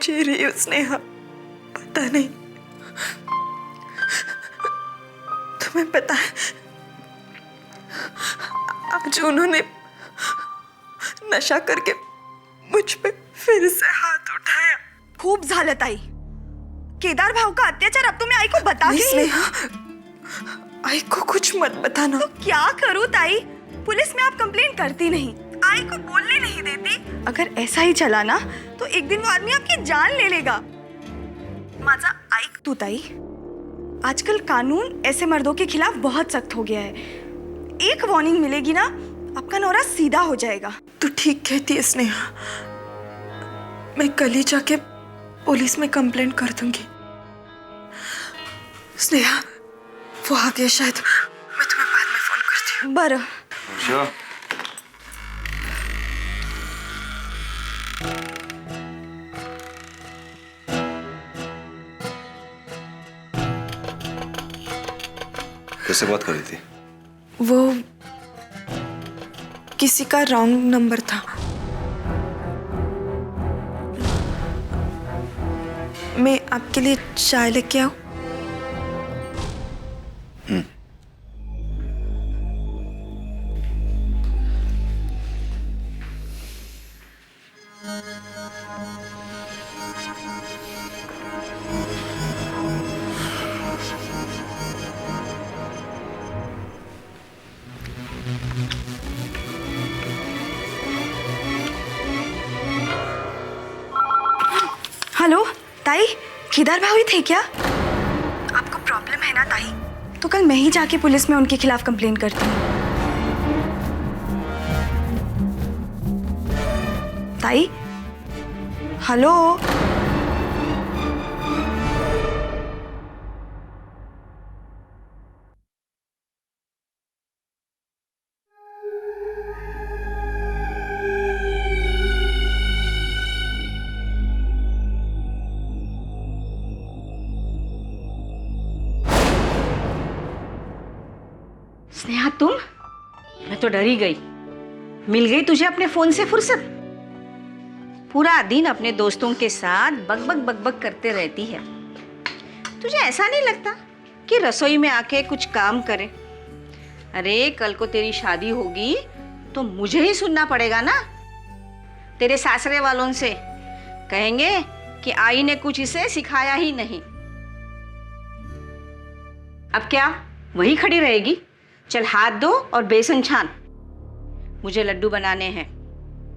जी रही हूँ स्नेहा, पता नहीं तुम्हें पता है आज उन्होंने नशा करके मुझ पे फिर से हाथ उठाया। खूप झालं ताई, केदार भाऊ का अत्याचार अब तुम्हें आई को बता के स्नेहा, आई को कुछ मत बताना। तो क्या करूं ताई, पुलिस में आप कंप्लेंट करती नहीं, आई को बोलने नहीं देती। अगर ऐसा ही चला ना तो एक दिन वो आदमी आपकी जान ले लेगा। माझा ऐक तू ताई, आजकल कानून ऐसे मर्दों के खिलाफ बहुत सख्त हो गया है। एक वार्निंग मिलेगी ना, आपका नौरा सीधा हो जाएगा। तू ठीक कहती है स्नेहा, मैं कल ही जाके पुलिस में कंप्लेंट कर दूंगी। स्नेहा, वो आ गया शायद, मैं तुम्हें बाद में फोन करती हूँ। बरं। अच्छा, कैसे बात करी थी? वो किसी का रॉन्ग नंबर था। मैं आपके लिए चाय लेके आऊं? हेलो ताई, केदार भाई थे क्या? आपको प्रॉब्लम है ना ताई? तो कल मैं ही जाके पुलिस में उनके खिलाफ कंप्लेंट करती हूँ। ताई, हेलो। स्नेहा, तुम? मैं तो डर ही गई। मिल गई तुझे अपने फोन से फुर्सत? पूरा दिन अपने दोस्तों के साथ बकबक बकबक करते रहती है। तुझे ऐसा नहीं लगता कि रसोई में आके कुछ काम करे? अरे कल को तेरी शादी होगी तो मुझे ही सुनना पड़ेगा ना, तेरे सासरे वालों से। कहेंगे कि आई ने कुछ इसे सिखाया ही नहीं। अब क्या वही खड़ी रहेगी? चल हाथ धो और बेसन छान। मुझे लड्डू बनाने हैं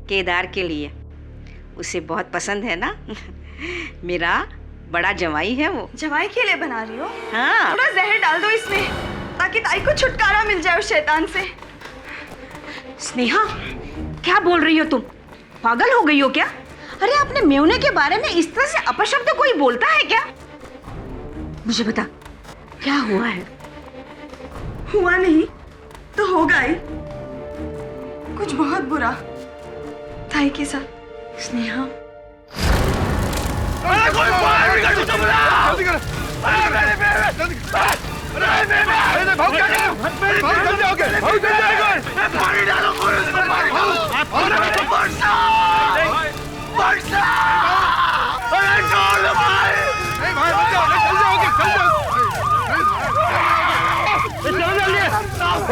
केदार के लिए, उसे बहुत पसंद है ना। मेरा बड़ा जवाई है वो। जवाई के लिए बना रही हो? हाँ। थोड़ा जहर डाल दो इसमें ताकि ताई को छुटकारा मिल जाए उस शैतान से। स्नेहा, क्या बोल रही हो तुम? पागल हो गई हो क्या? अरे अपने मेवने के बारे में इस तरह से अपशब्द कोई बोलता है क्या? मुझे बता, क्या हुआ है? हुआ नहीं तो होगा ही, कुछ बहुत बुरा ताई के साथ। स्नेहा,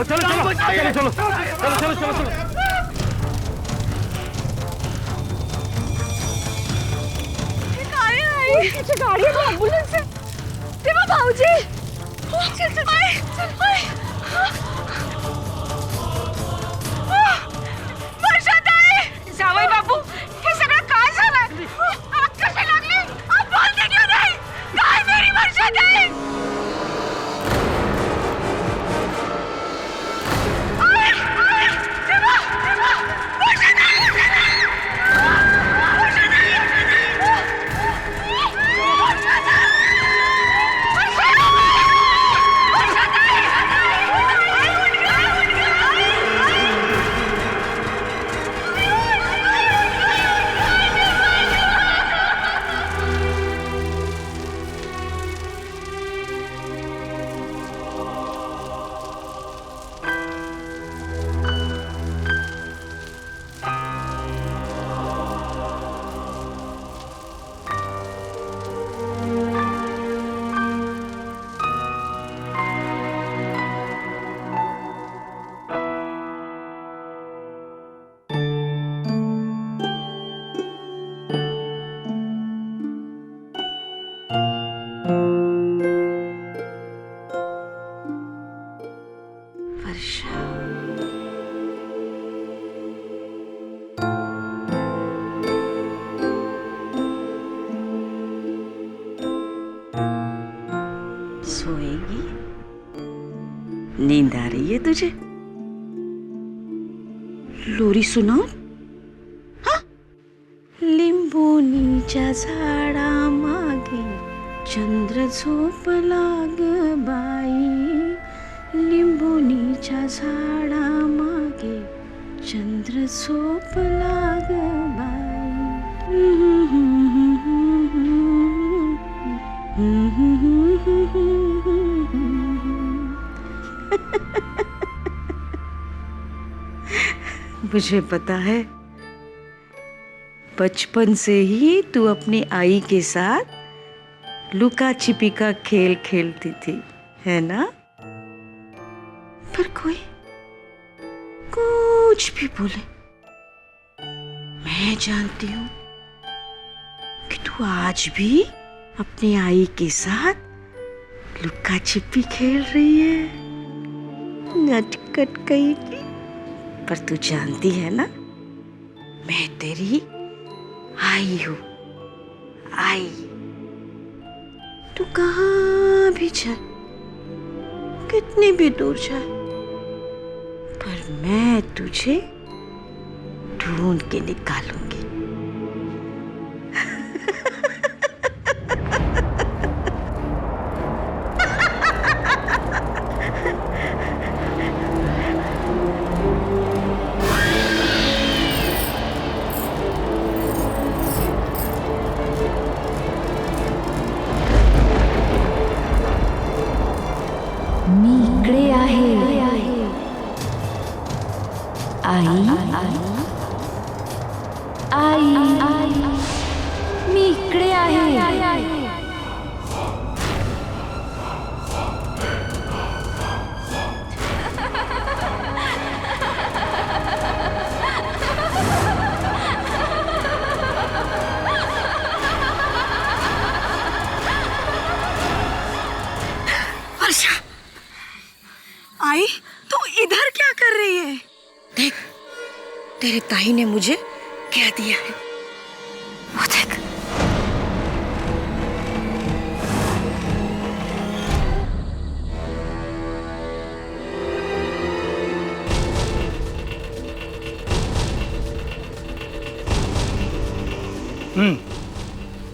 चलो चलो चलो चलो चलो चलो चलो। गाड़ी है तो एम्बुलेंस है। तेरा भाऊजी, चल चल वर्षा ताई, जावई बापू, हे सगळं काय झालं? आग कशी लागली? आप बोलते क्यों नहीं? काय मेरी वर्षा ताई? वर्षा, सोएगी? नींद आ रही है तुझे? लोरी सुनाओ? हाँ? लिंबोनीच्या झाडा मागे चंद्र झोपला ग बाई, लिंबोनीच्या झाडा मागे चंद्र झोपला ग बाई. मुझे पता है, बचपन से ही तू अपनी आई के साथ लुका छिपी का खेल खेलती थी, है ना? पर कोई कुछ भी बोले, मैं जानती हूँ कि तू आज भी अपनी आई के साथ लुका छिपी खेल रही है. नटखट कहेगी. पर तू जानती है ना, मैं तेरी आई हूँ. आई. तू कहाँ भी चल, कितनी भी दूर जाए, पर मैं तुझे ढूंढ के निकालूंगी. मी इकडे आहे. आई आई मी इकडे आहे. वर्षा, आई तू इधर क्या कर रही है? देख, तेरे ताई ने मुझे क्या दिया है, वो देख.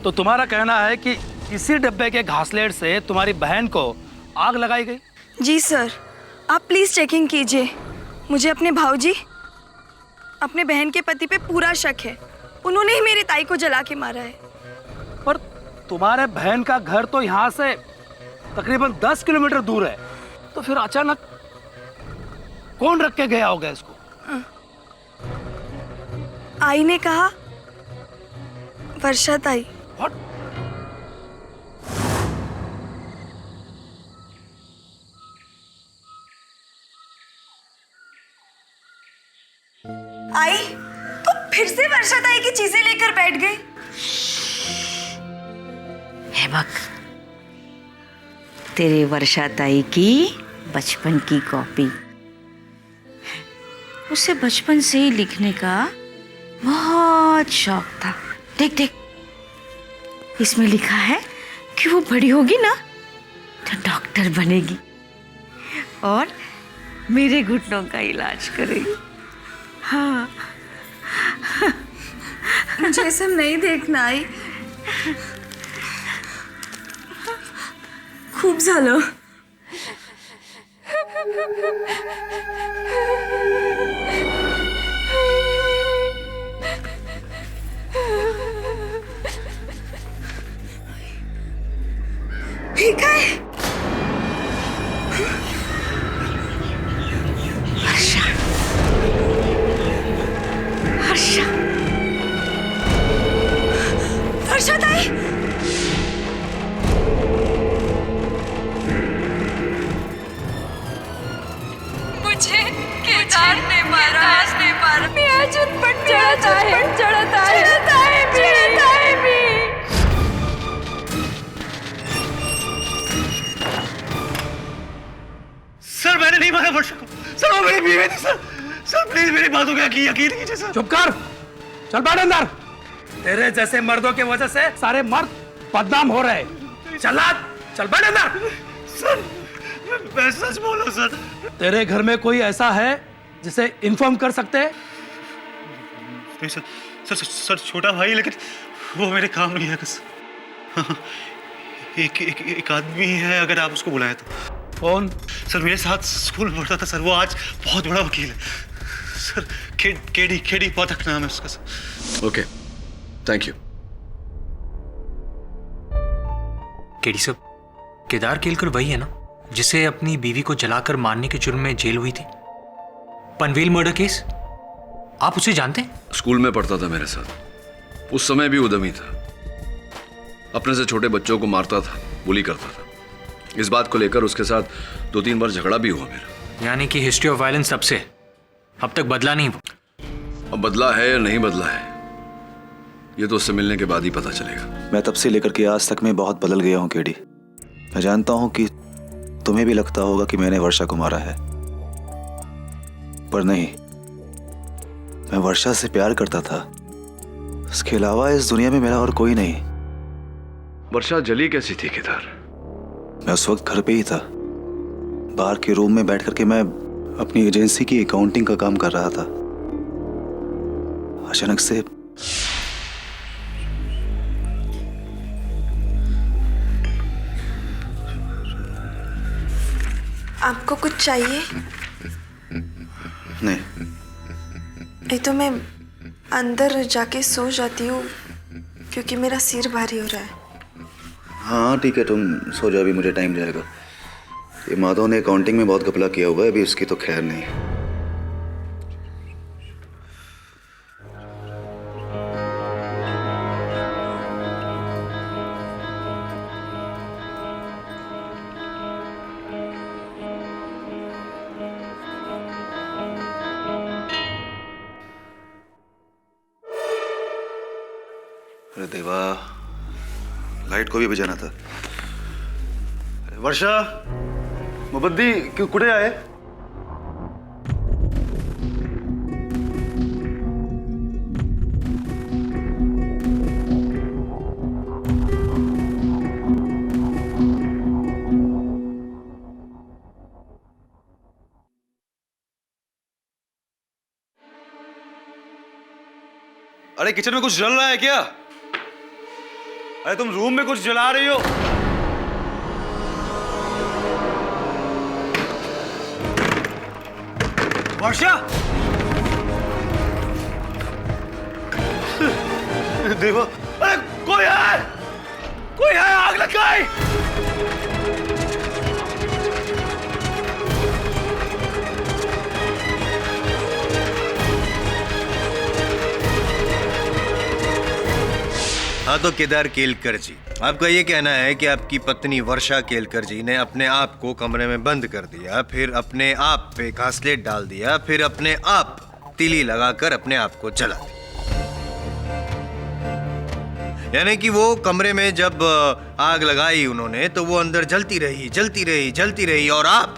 तो तुम्हारा कहना है कि इसी डब्बे के घासलेट से तुम्हारी बहन को आग लगाई गई? जी सर, आप प्लीज चेकिंग कीजिए. मुझे अपने भाऊजी, अपने बहन के पति पे पूरा शक है. उन्होंने ही मेरी ताई को जला के मारा है. पर तुम्हारे बहन का घर तो यहाँ से तकरीबन 10 किलोमीटर दूर है, तो फिर अचानक कौन रख के गया होगा इसको? आई ने कहा, वर्षा ताई. What? आई तो फिर से वर्षा ताई की चीजें लेकर बैठ गई. है बक, तेरे वर्षा ताई की बचपन की कॉपी. उसे बचपन से ही लिखने का बहुत शौक था. देख देख, इसमें लिखा है कि वो बड़ी होगी ना तो डॉक्टर बनेगी और मेरे घुटनों का इलाज करेगी. हाँ, मुझे ये सब नहीं देखना आई. खूब झालं. हे काय? हर्षा, हर्षा, वर्षा ताई. मुझे केदार ने मारा. मी अजून पण जळत आहे. ना वर्षा को। सर वो मेरी बीवी थी सर। सर प्लीज मेरी बातों का यकीन कीजिए सर। चुप कर, चल बैठ अंदर। तेरे जैसे मर्दों की वजह से सारे मर्द बदनाम हो रहे हैं। चल बैठ अंदर। सर मैं सच बोला सर। तेरे घर में कोई ऐसा है जिसे इन्फॉर्म कर सकते हैं? नहीं सर, सर छोटा भाई, लेकिन वो मेरे काम नहीं है। हाँ, एक आदमी है, अगर आप उसको बुलाए तो। कौन? सर मेरे साथ स्कूल में पढ़ता था सर, वो आज बहुत बड़ा वकील है सर। केडी पाठक नाम है उसका sir. Okay, thank you. KD साहब, केदार केलकर वही है ना जिसे अपनी बीवी को जलाकर मारने के जुर्म में जेल हुई थी? पनवेल मर्डर केस, आप उसे जानते हैं? स्कूल में पढ़ता था मेरे साथ, उस समय भी उद्यमी था। अपने से छोटे बच्चों को मारता था, बुली करता था। इस बात को लेकर उसके साथ 2-3 बार झगड़ा भी हुआ मेरा। यानी कि हिस्ट्री ऑफ वायलेंस तब से अब तक बदला नहीं वो? अब बदला है या नहीं बदला है, ये तो उससे मिलने के बाद ही पता चलेगा। मैं तब से लेकर के आज तक में बहुत बदल गया हूँ केडी। मैं जानता हूँ कि तुम्हें भी लगता होगा कि मैंने वर्षा को मारा है, पर नहीं, मैं वर्षा से प्यार करता था। उसके अलावा इस दुनिया में मेरा और कोई नहीं। वर्षा जली कैसी थी केदार? मैं उस वक्त घर पे ही था। बाहर के रूम में बैठ करके मैं अपनी एजेंसी की अकाउंटिंग का काम कर रहा था। अचानक से आपको कुछ चाहिए? नहीं, नहीं तो मैं अंदर जाके सो जाती हूँ, क्योंकि मेरा सिर भारी हो रहा है। हाँ ठीक है, तुम सो जाओ, अभी मुझे टाइम जाएगा। ये माधव ने अकाउंटिंग में बहुत घपला किया हुआ है, अभी उसकी तो खैर नहीं। अरे देवा, लाइट को भी बजाना था। वर्षा, मुबद्दी क्यों कुठे आहे? अरे किचन में कुछ जल रहा है क्या? अरे तुम रूम में कुछ जला रही हो। वर्षा, देवा, अरे कोई है, आग लगाई। हाँ तो केदार केलकर जी, आपका ये कहना है कि आपकी पत्नी वर्षा केलकर जी ने अपने आप को कमरे में बंद कर दिया, फिर अपने आप पे घासलेट डाल दिया, फिर अपने आप तीली लगाकर अपने आप को जला दिया। यानी कि वो कमरे में जब आग लगाई उन्होंने तो वो अंदर जलती रही और आप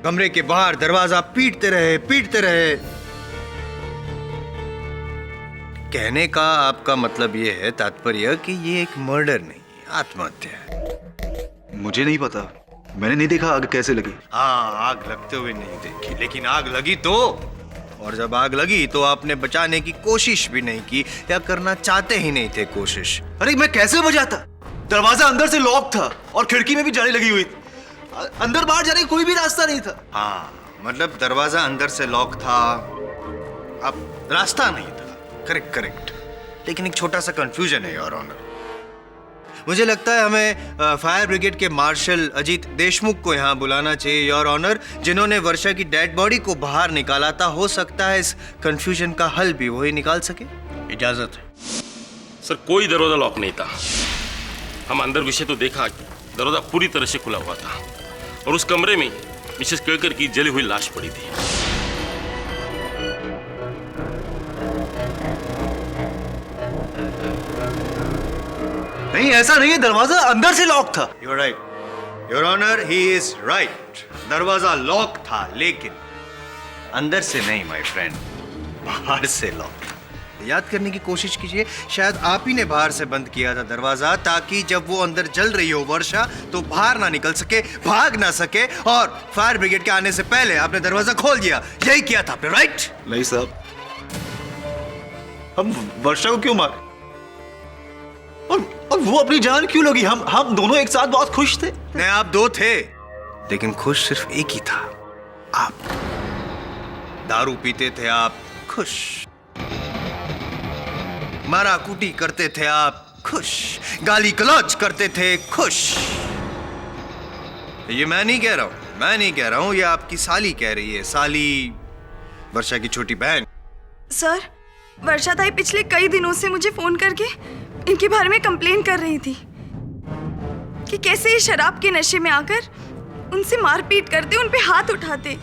कमरे के बाहर दरवाजा पीटते रहे। कहने का आपका मतलब ये है, तात्पर्य कि ये एक मर्डर नहीं, आत्महत्या है। मुझे नहीं पता, मैंने नहीं देखा आग कैसे लगी। हाँ, आग लगते हुए नहीं देखी, लेकिन आग लगी तो, और जब आग लगी तो आपने बचाने की कोशिश भी नहीं की, या करना चाहते ही नहीं थे कोशिश। अरे मैं कैसे बचाता? दरवाजा अंदर से लॉक था और खिड़की में भी जाली लगी हुई थी। अंदर बाहर जाने का कोई भी रास्ता नहीं था। हाँ, मतलब दरवाजा अंदर से लॉक था, अब रास्ता नहीं था। करेक्ट, लेकिन एक छोटा सा कंफ्यूजन है योर ऑनर। मुझे लगता है हमें फायर ब्रिगेड के मार्शल अजीत देशमुख को यहाँ बुलाना चाहिए योर ऑनर, जिन्होंने वर्षा की डेड बॉडी को बाहर निकाला था। हो सकता है इस कंफ्यूजन का हल भी वही निकाल सके। इजाजत है सर। कोई दरवाजा लॉक नहीं था, हम अंदर घुसे तो देखा दरवाजा पूरी तरह से खुला हुआ था और उस कमरे में मिसेस केलकर की जली हुई लाश पड़ी थी। नहीं, ऐसा नहीं है, दरवाजा अंदर से लॉक था। You're right. Your honour, he is right. दरवाजा लॉक था, लेकिन अंदर से नहीं माय फ्रेंड, बाहर से लॉक। याद करने की कोशिश कीजिए, शायद आप ही ने बाहर से बंद किया था दरवाजा, ताकि जब वो अंदर जल रही हो वर्षा तो बाहर ना निकल सके, भाग ना सके, और फायर ब्रिगेड के आने से पहले आपने दरवाजा खोल दिया। यही किया था आपने, राइट? नहीं साहब, हम वर्षा को क्यों मारे और वो अपनी जान क्यों लगी? हम दोनों एक साथ बहुत खुश थे। नहीं, आप दो थे, लेकिन खुश सिर्फ एक ही था, आप। दारू पीते थे आप, खुश। मारा कूटी करते थे आप, खुश। गाली गलौज करते थे, खुश। ये मैं नहीं कह रहा हूं, ये आपकी साली कह रही है। साली, वर्षा की छोटी बहन। सर, वर्षा ताई पिछले कई दिनों से मुझे फोन करके इनके बारे में कंप्लेन कर रही थी कि कैसे ये शराब के नशे में आकर उनसे मारपीट करते, उन पे हाथ उठाते।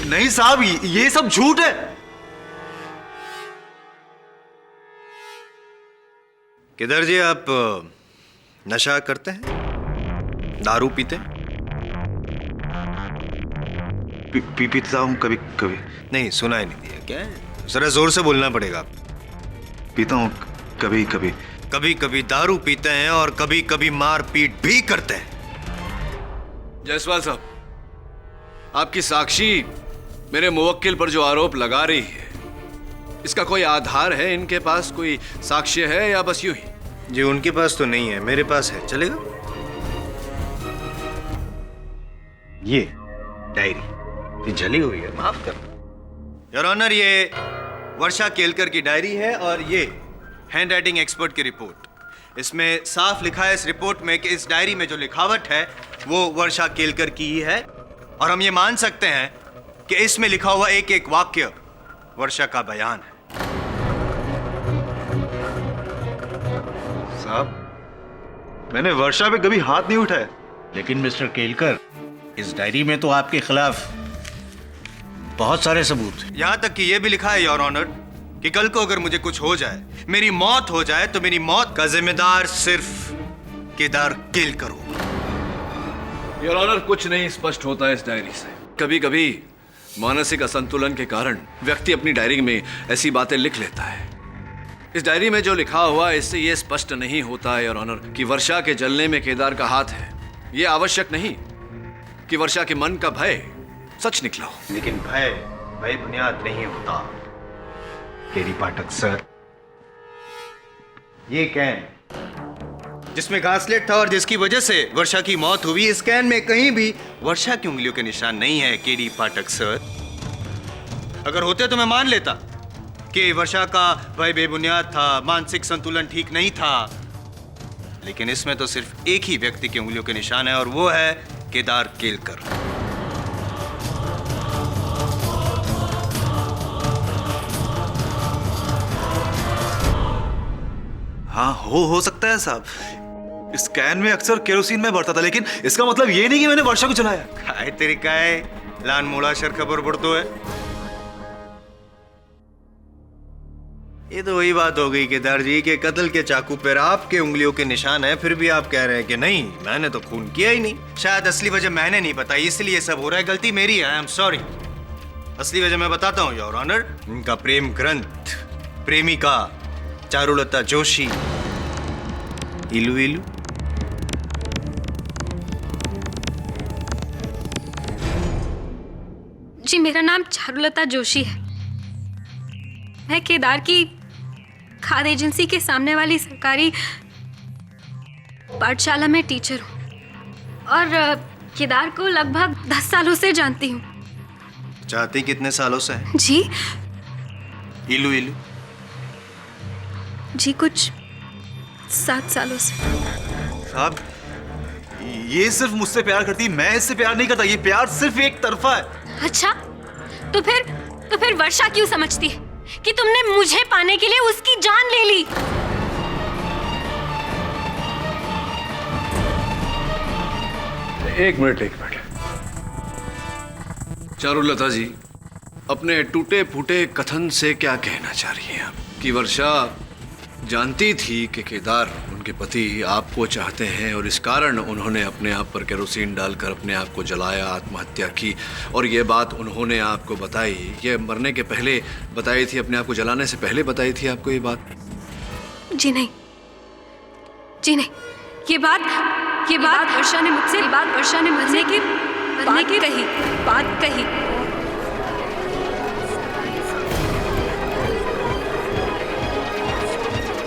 नहीं साहब, ये सब झूठ है। किधर जी, आप नशा करते हैं? दारू पीते हैं? पीता हूँ कभी कभी। नहीं, सुना ही नहीं दिया क्या? जरा जोर से बोलना पड़ेगा। पीता हूँ कभी कभी। कभी कभी दारू पीते हैं और कभी कभी मारपीट भी करते हैं। जायसवाल साहब, आपकी साक्षी मेरे मुवक्किल पर जो आरोप लगा रही है, इसका कोई आधार है? इनके पास कोई साक्ष्य है या बस यूं ही? जी, उनके पास तो नहीं है, मेरे पास है, चलेगा? ये डायरी जली हुई है, माफ कर। योर ऑनर, ये वर्षा केलकर की डायरी है और ये हैंड राइटिंग एक्सपर्ट की रिपोर्ट। इसमें साफ लिखा है इस रिपोर्ट में कि इस डायरी में जो लिखावट है वो वर्षा केलकर की ही है, और हम ये मान सकते हैं कि इसमें लिखा हुआ एक एक वाक्य वर्षा का बयान है। साहब, मैंने वर्षा पे कभी हाथ नहीं उठाया। लेकिन मिस्टर केलकर, इस डायरी में तो आपके खिलाफ बहुत सारे सबूत हैं। यहां तक कि यह भी लिखा है योर ऑनर कि कल को अगर मुझे कुछ हो जाए, मेरी मौत हो जाए, तो मेरी मौत का जिम्मेदार सिर्फ केदार केलकर होगा। योर ऑनर, कुछ नहीं स्पष्ट होता है इस डायरी से। कभी कभी मानसिक असंतुलन के कारण व्यक्ति अपनी डायरी में ऐसी बातें लिख लेता है। इस डायरी में जो लिखा हुआ है, इससे यह स्पष्ट नहीं होता है योर ऑनर कि वर्षा के जलने में केदार का हाथ है। यह आवश्यक नहीं कि वर्षा के मन का भय सच निकला हो। लेकिन भय बुनियाद नहीं होता केडी पाठक सर। ये कैन जिसमें घासलेट था और जिसकी वजह से वर्षा की मौत हुई, इस कैन में कहीं भी वर्षा की उंगलियों के निशान नहीं है केडी पाठक सर। अगर होते तो मैं मान लेता कि वर्षा का भय बेबुनियाद था, मानसिक संतुलन ठीक नहीं था, लेकिन इसमें तो सिर्फ एक ही व्यक्ति की उंगलियों के निशान है और वो है केदार केलकर। हाँ, हो सकता है साहब। इस कैन में अक्सर केरोसिन में भरता था, लेकिन इसका मतलब ये नहीं कि मैंने वर्षा को जलाया। काय तरीका है लान मोड़ा शर खबर पड़तो है। ये तो वही बात हो गई केदार जी के कत्ल के चाकू पर आपके उंगलियों के निशान है, फिर भी आप कह रहे हैं कि नहीं, मैंने तो खून किया ही नहीं। शायद असली वजह मैंने नहीं बताई, इसलिए सब हो रहा है। गलती मेरी है, आई एम सॉरी। असली वजह मैं बताता हूँ योर ऑनर। इनका प्रेम ग्रंथ, प्रेमिका चारुलता जोशी, इलू इलू। जी, मेरा नाम चारुलता जोशी है। मैं केदार की खाद एजेंसी के सामने वाली सरकारी पाठशाला में टीचर हूँ और केदार को लगभग 10 सालों से जानती हूँ। चाहती कितने सालों से है? जी इलू इलू जी, कुछ 7 सालों से। साहब, ये सिर्फ मुझसे प्यार करती, मैं इससे प्यार नहीं करता। ये प्यार सिर्फ एक तरफा है। अच्छा, तो फिर वर्षा क्यों समझती है कि तुमने मुझे पाने के लिए उसकी जान ले ली? एक मिनट। चारुलता जी, अपने टूटे फूटे कथन से क्या कहना चाह रही हैं आप? कि वर्षा जानती थी कि केदार उनके पति आपको चाहते हैं और इस कारण उन्होंने अपने आप पर केरोसिन डालकर अपने आप को जलाया, आत्महत्या की। और ये बात उन्होंने आपको बताई, ये मरने के पहले बताई थी, अपने आप को जलाने से पहले बताई थी आपको ये बात? जी नहीं, जी नहीं, ये बात वर्षा ने मुझसे मरने की बात कही।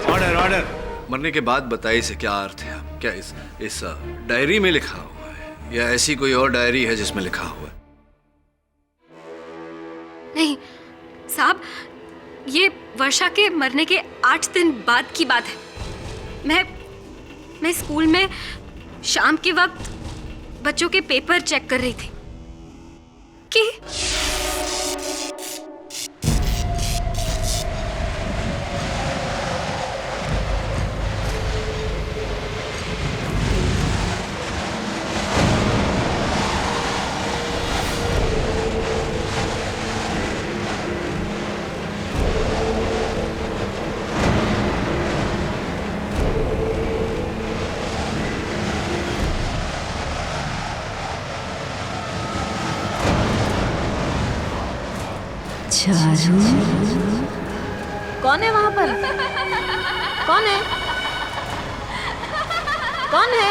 Order order. मरने के बाद बताई से क्या अर्थ है? क्या इस डायरी में लिखा हुआ है या ऐसी कोई और डायरी है जिसमें लिखा हुआ है? नहीं साहब, ये वर्षा के मरने के 8 दिन बाद की बात है। मैं स्कूल में शाम के वक्त बच्चों के पेपर चेक कर रही थी कि चारू, कौन है वहां पर? कौन है? कौन है?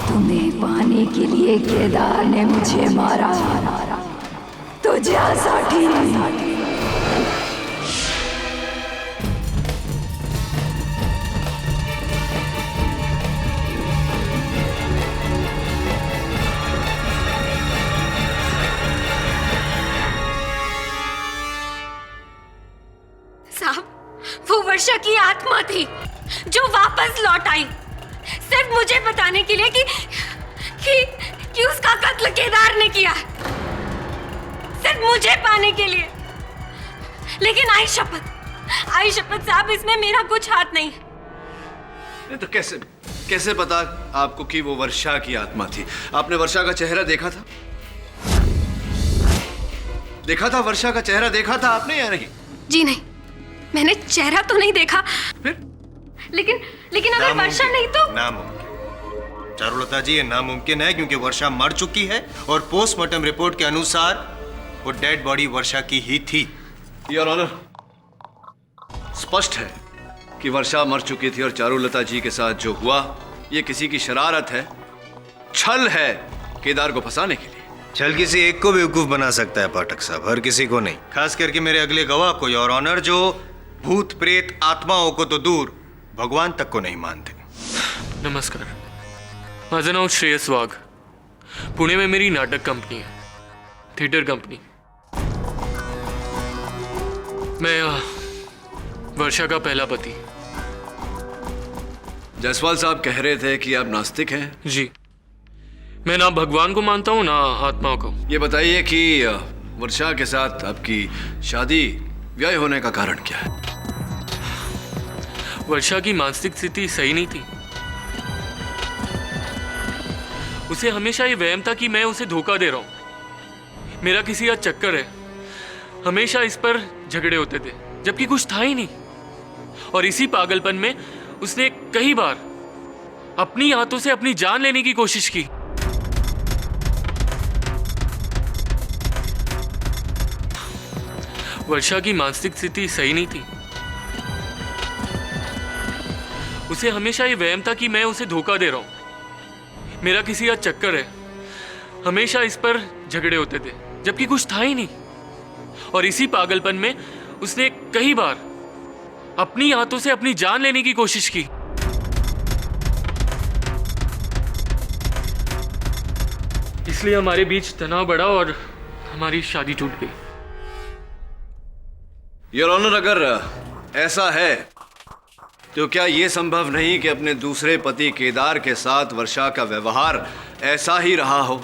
तुम्हें पाने के लिए केदार ने मुझे मारा, तुझे आसाठी। साहब, वो वर्षा की आत्मा थी जो वापस लौट आई सिर्फ मुझे बताने के लिए कि उसका कत्ल केदार ने किया, सिर्फ मुझे पाने के लिए। लेकिन आई शपथ साहब, इसमें मेरा कुछ हाथ नहीं। तो कैसे पता आपको कि वो वर्षा की आत्मा थी? आपने वर्षा का चेहरा देखा था? वर्षा का चेहरा देखा था आपने या नहीं? जी नहीं, मैंने चेहरा तो नहीं देखा। फिर? लेकिन अगर वर्षा नहीं तो नामुमकिन। चारुलता जी, ये नामुमकिन है क्योंकि वर्षा मर चुकी है और पोस्टमार्टम रिपोर्ट के अनुसार वो डेड बॉडी वर्षा की ही थी। योर ऑनर, स्पष्ट है कि वर्षा मर चुकी थी और चारुलता जी के साथ जो हुआ ये किसी की शरारत है, छल है केदार को फंसाने के लिए। छल किसी एक को बेवकूफ बना सकता है पाठक साहब, हर किसी को नहीं। खास करके मेरे अगले गवाह को, योर ऑनर, जो भूत प्रेत आत्माओं को तो दूर भगवान तक को नहीं मानते। नमस्कार, माझं नाव श्रेयस वाघ। पुणे में मेरी नाटक कंपनी है, थिएटर कंपनी। मैं वर्षा का पहला पति। जायसवाल साहब कह रहे थे कि आप नास्तिक हैं। जी, मैं ना भगवान को मानता हूँ ना आत्माओं को। ये बताइए कि वर्षा के साथ आपकी शादी व्यय होने का कारण क्या है? वर्षा की मानसिक स्थिति सही नहीं थी। उसे हमेशा ये वहम था कि मैं उसे धोखा दे रहा हूं, मेरा किसी का चक्कर है। हमेशा इस पर झगड़े होते थे जबकि कुछ था ही नहीं। और इसी पागलपन में उसने कई बार अपनी हाथों से अपनी जान लेने की कोशिश की। वर्षा की मानसिक स्थिति सही नहीं थी। उसे हमेशा ये वहम था कि मैं उसे धोखा दे रहा हूं, मेरा किसी का चक्कर है। हमेशा इस पर झगड़े होते थे, जबकि कुछ था ही नहीं। और इसी पागलपन में उसने कई बार अपनी हाथों से अपनी जान लेने की कोशिश की। इसलिए हमारे बीच तनाव बढ़ा और हमारी शादी टूट गई। योर ऑनर, अगर ऐसा है तो क्या यह संभव नहीं कि अपने दूसरे पति केदार के साथ वर्षा का व्यवहार ऐसा ही रहा हो?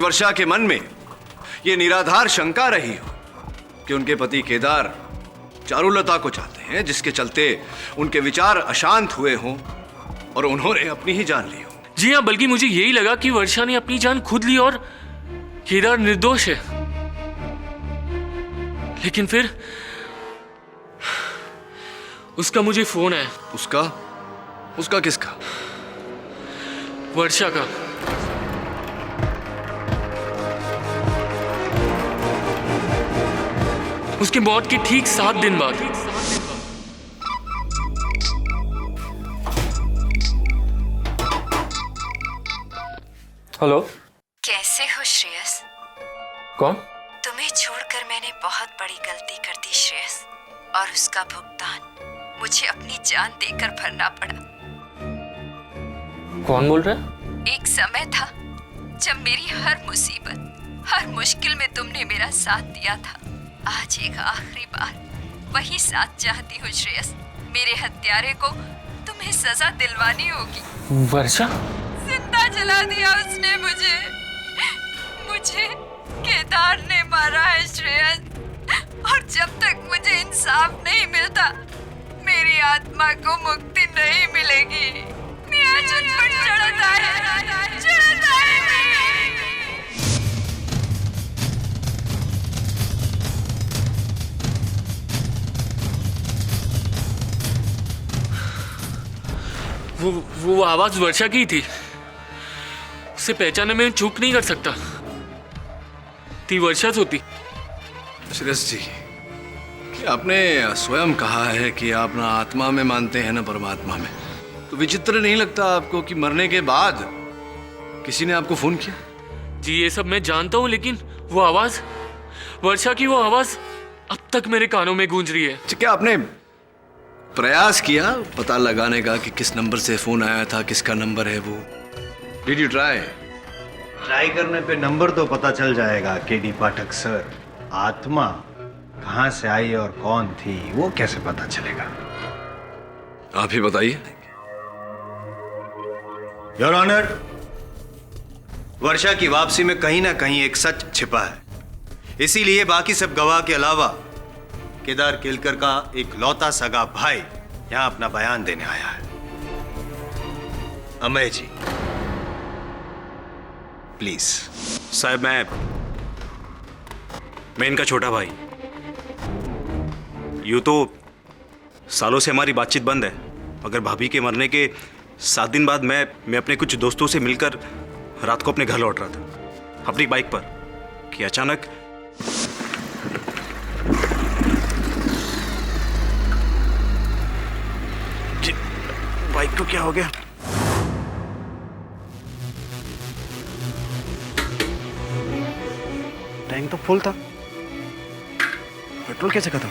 वर्षा के मन में यह निराधार शंका रही हो कि उनके पति केदार चारुलता को चाहते हैं, जिसके चलते उनके विचार अशांत हुए हों और उन्होंने अपनी ही जान ली हो। जी हाँ, बल्कि मुझे यही लगा कि वर्षा ने अपनी जान खुद ली और केदार निर्दोष है। लेकिन फिर उसका मुझे फोन है। उसका? उसका किसका? वर्षा का। उसकी मौत के ठीक 7 दिन बाद। हेलो। कैसे हो श्रेयस? कौन? तुम्हें छोड़कर मैंने बहुत बड़ी गलती कर दी श्रेयस, और उसका भुगतान मुझे अपनी जान देकर भरना पड़ा। कौन बोल रहा है? एक समय था जब मेरी हर मुसीबत, हर मुश्किल में तुमने मेरा साथ दिया था। आज एक आखिरी बार वही साथ चाहती हूँ श्रेयस। मेरे हत्यारे को तुम्हें सजा दिलवानी होगी। वर्षा? जिंदा जला दिया उसने मुझे। केदार ने मारा है श्रेयस, और जब तक मुझे इंसाफ नहीं मिलता मेरी आत्मा को मुक्ति नहीं मिलेगी। मेरा जुनून चढ़ता है, चढ़ता है। वो आवाज वर्षा की थी। उसे पहचाने में चूक नहीं कर सकता थी। वर्षा होती। श्रेयस जी, कि आपने स्वयं कहा है कि आप ना आत्मा में मानते हैं ना परमात्मा में, तो विचित्र नहीं लगता आपको कि मरने के बाद किसी ने आपको फोन किया? जी ये सब मैं जानता हूँ, लेकिन वो आवाज, वर्षा की वो आवाज अब तक मेरे कानों में गूंज रही है। क्या आपने प्रयास किया पता लगाने का कि किस नंबर से फोन आया था, किसका नंबर है वो? Did you try? ट्राई करने पे नंबर तो पता चल जाएगा केडी पाठक सर। आत्मा कहां से आई और कौन थी वो कैसे पता चलेगा? आप ही बताइए। योर ऑनर, वर्षा की वापसी में कहीं ना कहीं एक सच छिपा है। इसीलिए बाकी सब गवाह के अलावा केदार केलकर का एक लौता सगा भाई यहां अपना बयान देने आया है। अमय जी प्लीज। साहब, मैं इनका छोटा भाई। यूं तो सालों से हमारी बातचीत बंद है, मगर भाभी के मरने के 7 दिन बाद मैं अपने कुछ दोस्तों से मिलकर रात को अपने घर लौट रहा था अपनी बाइक पर कि अचानक बाइक को क्या हो गया? टैंक तो फुल था, पेट्रोल कैसे खत्म?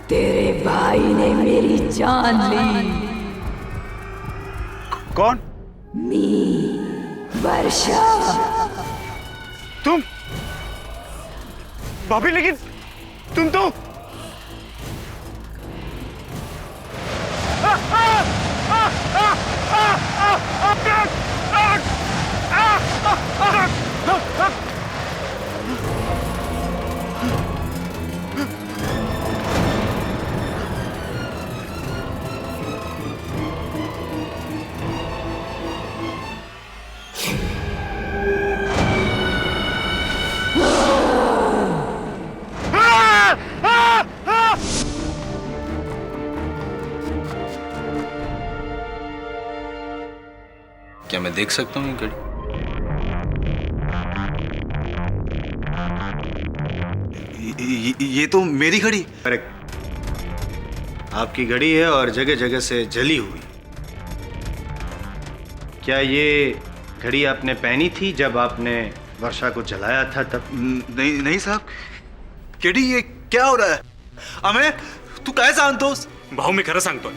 तेरे भाई ने मेरी जान ली। कौन? वर्षा। तुम? भाभी, लेकिन तुम तो मैं देख सकता हूँ ये घड़ी? ये तो मेरी घड़ी। करेक्ट, आपकी घड़ी है और जगह जगह से जली हुई। क्या ये घड़ी आपने पहनी थी जब आपने वर्षा को जलाया था तब? नहीं नहीं साहब, केडी ये क्या हो रहा है? अमे तू काय सांगतोस? भाऊ मी खरं सांगतोय,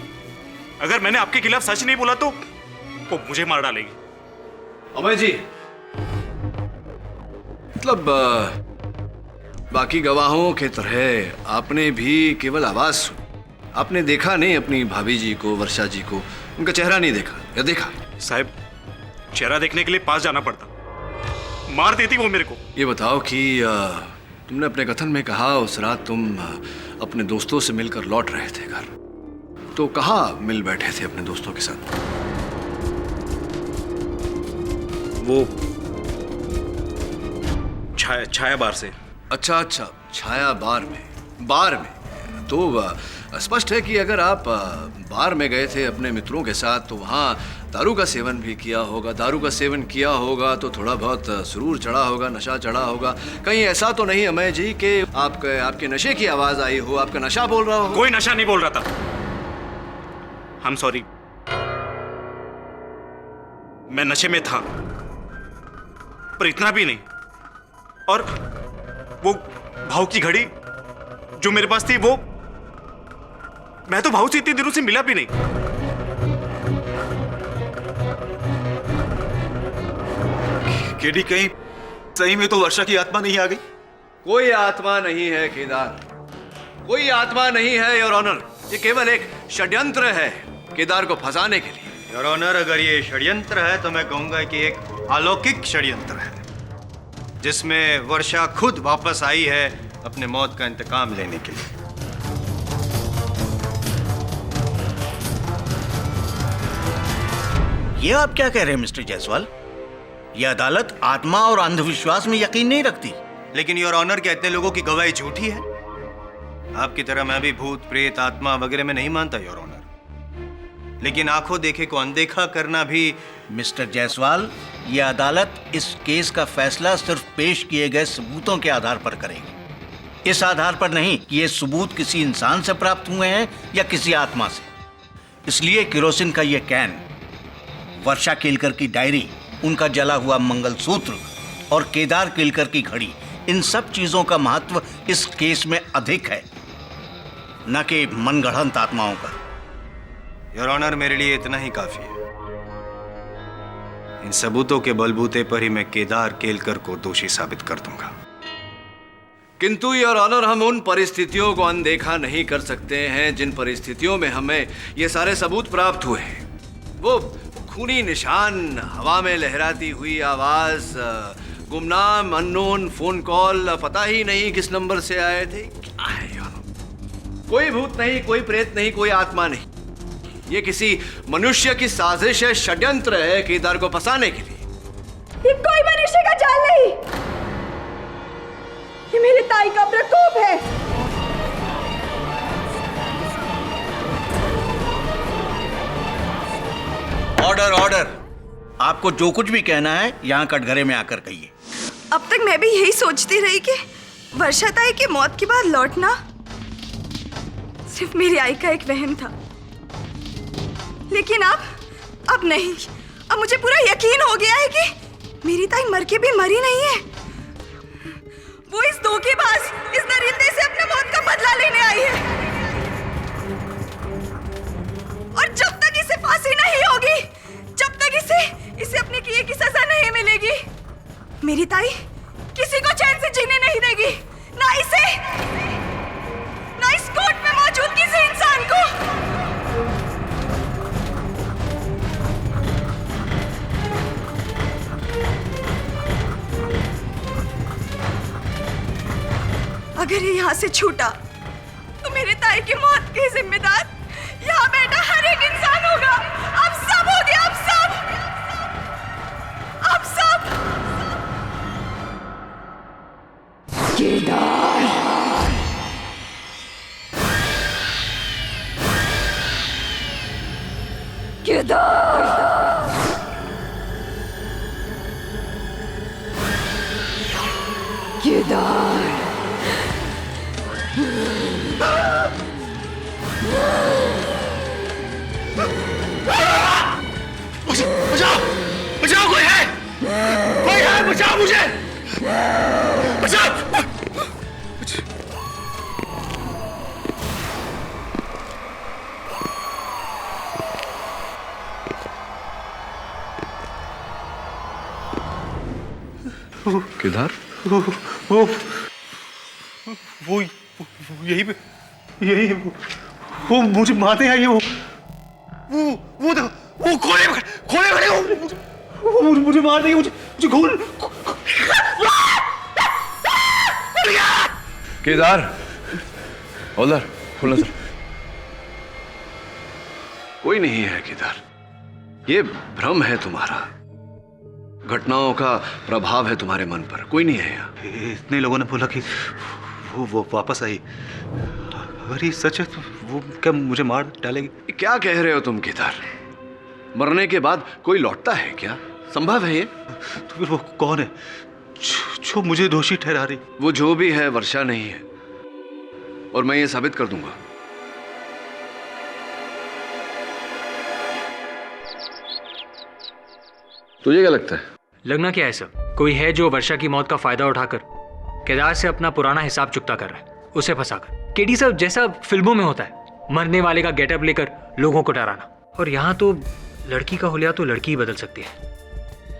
अगर मैंने आपके खिलाफ सच नहीं बोला तो वो मुझे मार डालेगी। अमय जी, मतलब बाकी गवाहों के तरह आपने भी केवल आवाज सुनी, आपने देखा नहीं अपनी भाभी जी को, वर्षा जी को, उनका चेहरा नहीं देखा या देखा? साहब, चेहरा देखने के लिए पास जाना पड़ता, मार देती वो मेरे को। ये बताओ कि तुमने अपने कथन में कहा उस रात तुम अपने दोस्तों से मिलकर लौट रहे थे घर, तो कहाँ मिल बैठे थे अपने दोस्तों के साथ? वो छाया बार से। अच्छा अच्छा, छाया बार में तो स्पष्ट है कि अगर आप बार में गए थे अपने मित्रों के साथ तो वहाँ दारू का सेवन भी किया होगा। दारू का सेवन किया होगा तो थोड़ा बहुत सुरूर चढ़ा होगा, नशा चढ़ा होगा। कहीं ऐसा तो नहीं अमय जी कि आपके नशे की आवाज आई हो, आपका नशा बोल रहा हो? कोई नशा नहीं बोल रहा था। आई एम सॉरी, मैं नशे में था, पर इतना भी नहीं। और वो भाव की घड़ी जो मेरे पास थी, वो मैं तो भाव से इतने दिनों से मिला भी नहीं। केडी, कहीं सही में तो वर्षा की आत्मा नहीं आ गई? कोई आत्मा नहीं है केदार, कोई आत्मा नहीं है योर ऑनर। ये केवल एक षड्यंत्र है केदार को फंसाने के लिए। योर ऑनर, अगर ये षड्यंत्र है तो मैं कहूंगा कि एक अलौकिक षड्यंत्र है, जिसमें वर्षा खुद वापस आई है अपने मौत का इंतकाम लेने के लिए। ये आप क्या कह रहे हैं मिस्टर जायसवाल? ये अदालत आत्मा और अंधविश्वास में यकीन नहीं रखती। लेकिन योर ऑनर, क्या इतने लोगों की गवाही झूठी है? आपकी तरह मैं भी भूत प्रेत आत्मा वगैरह में नहीं मानता योर ऑनर, लेकिन आंखों देखे को अनदेखा करना भी। मिस्टर जायसवाल, ये अदालत इस केस का फैसला सिर्फ पेश किए गए सबूतों के आधार पर करेगी, इस आधार पर नहीं कि ये सबूत किसी इंसान से प्राप्त हुए हैं या किसी आत्मा से। इसलिए केरोसिन का ये कैन, वर्षा केलकर की डायरी, उनका जला हुआ मंगलसूत्र और केदार केलकर की घड़ी, इन सब चीजों का महत्व इस केस में अधिक है, न कि मनगढ़ंत आत्माओं का। योर ऑनर, मेरे लिए इतना ही काफी है। इन सबूतों के बलबूते पर ही मैं केदार केलकर को दोषी साबित कर दूंगा। किंतु योर ऑनर, हम उन परिस्थितियों को अनदेखा नहीं कर सकते हैं जिन परिस्थितियों में हमें ये सारे सबूत प्राप्त हुए हैं। वो खूनी निशान, हवा में लहराती हुई आवाज, गुमनाम अननोन फोन कॉल, पता ही नहीं किस नंबर से आए थे। क्या है योर ऑनर? कोई भूत नहीं, कोई प्रेत नहीं, कोई आत्मा नहीं। ये किसी मनुष्य की साजिश है, षड्यंत्र है केदार को फंसाने के लिए। ये कोई मनुष्य का जाल नहीं, ये मेरे ताई का प्रकोप है। Order, order. आपको जो कुछ भी कहना है यहाँ कटघरे में आकर कहिए। अब तक मैं भी यही सोचती रही कि वर्षा ताई की मौत के बाद लौटना सिर्फ मेरी आई का एक वहम था, लेकिन अब नहीं। अब मुझे पूरा यकीन हो गया है कि मेरी ताई मर के भी मरी नहीं है। वो इस धोखेबाज, इस दरिंदे से अपने मौत का बदला लेने आई है, और जब तक इसे फांसी नहीं होगी, जब तक इसे अपने किए की सजा नहीं मिलेगी, मेरी ताई किसी को चैन से जीने नहीं देगी, ना इस कोर्ट में मौजूद किसी इंसान को। अगर ये यहाँ से छूटा तो मेरे ताई की मौत के जिम्मेदार यहाँ बैठा हर एक इंसान होगा। अब सब हो गया, अब सब। केदार। बचाओ बचाओ, कोई है बचाओ मुझे, बचाओ। किधर? वो यही पे, यही वो मुझे मारने आई है। वो देखो, वो खोले खड़े वो मुझे मार देगी, मुझे खोल। केदार, होल्डर, फुल नजर। कोई नहीं है केदार, ये भ्रम है तुम्हारा। घटनाओं का प्रभाव है तुम्हारे मन पर, कोई नहीं है यहाँ। इतने लोगों ने बोला कि वो वापस आई। अगर ये सच है तो वो क्या मुझे मार डालेगी? क्या कह रहे हो तुम केदार? मरने के बाद कोई लौटता है क्या? संभव है ये? तो फिर वो कौन है जो मुझे दोषी ठहरा रही? वो जो भी है वर्षा नहीं है, और मैं ये साबित कर दूंगा। तुझे क्या लगता है? लगना क्या है सर, कोई है जो वर्षा की मौत का फायदा उठाकर केदार से अपना पुराना हिसाब चुकता कर रहा है, उसे फंसाकर। केडी सर, जैसा फिल्मों में होता है, मरने वाले का गेटअप लेकर लोगों को डराना। और यहाँ तो लड़की का हुलिया तो लड़की ही बदल सकती है,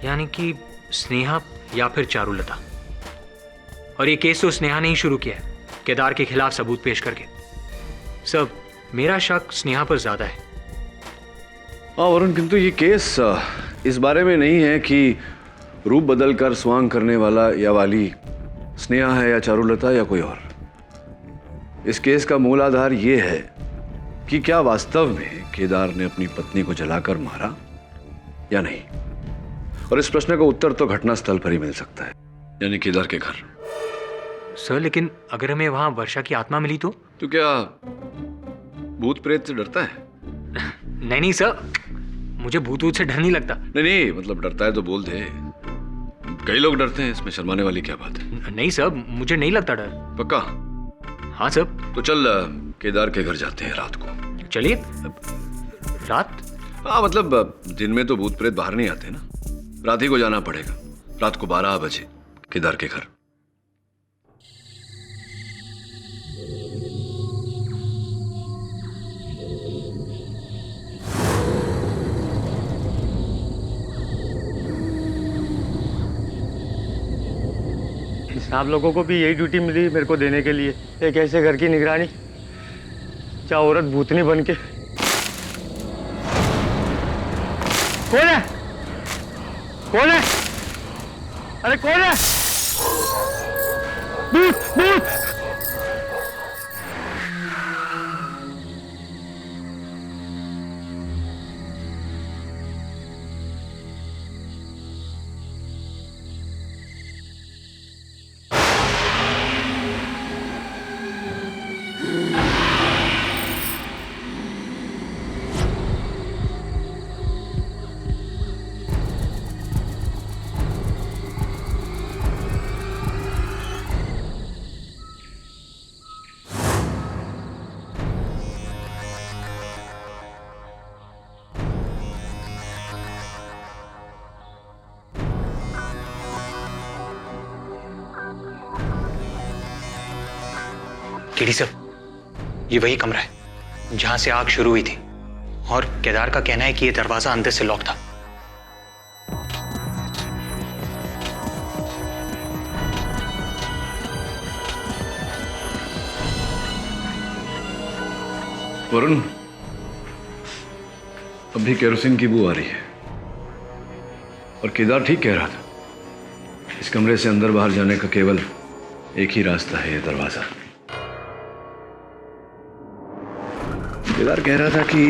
यानी कि स्नेहा या फिर चारुलता। और ये केस तो स्नेहा ने ही शुरू किया है, केदार के खिलाफ सबूत पेश करके। सर, मेरा शक स्नेहा पर ज्यादा है। हाँ वरुण, किंतु ये केस इस बारे में नहीं है कि रूप बदलकर स्वांग करने वाला या वाली स्नेहा है या चारुलता या कोई और। इस केस का मूल आधार ये है कि क्या वास्तव में केदार ने अपनी पत्नी को जलाकर मारा या नहीं। और इस प्रश्न का उत्तर तो घटनास्थल पर ही मिल सकता है, यानी केदार के घर। सर, लेकिन अगर हमें वहां वर्षा की आत्मा मिली तो क्या भूत प्रेत से डरता है? नहीं सर, मुझे भूत से डर नहीं लगता। नहीं, मतलब डरता है तो बोल दे। कई लोग डरते हैं, इसमें शर्माने वाली क्या बात है? नहीं सर, मुझे नहीं लगता डर। पक्का? हाँ सर। तो चल केदार के घर जाते हैं रात को। चलिए। रात? हाँ मतलब दिन में तो भूत प्रेत बाहर नहीं आते ना, रात ही को जाना पड़ेगा। रात को 12 बजे केदार के घर। आप लोगों को भी यही ड्यूटी मिली मेरे को देने के लिए, एक ऐसे घर की निगरानी क्या औरत भूतनी बन के। कौन है? कौन है? अरे कौन है? भूत भूत। केडी सर, ये वही कमरा है जहां से आग शुरू हुई थी, और केदार का कहना है कि ये दरवाजा अंदर से लॉक था। वरुण, अभी केरोसिन की बू आ रही है, और केदार ठीक कह रहा था। इस कमरे से अंदर बाहर जाने का केवल एक ही रास्ता है, ये दरवाजा। केदार कह रहा था कि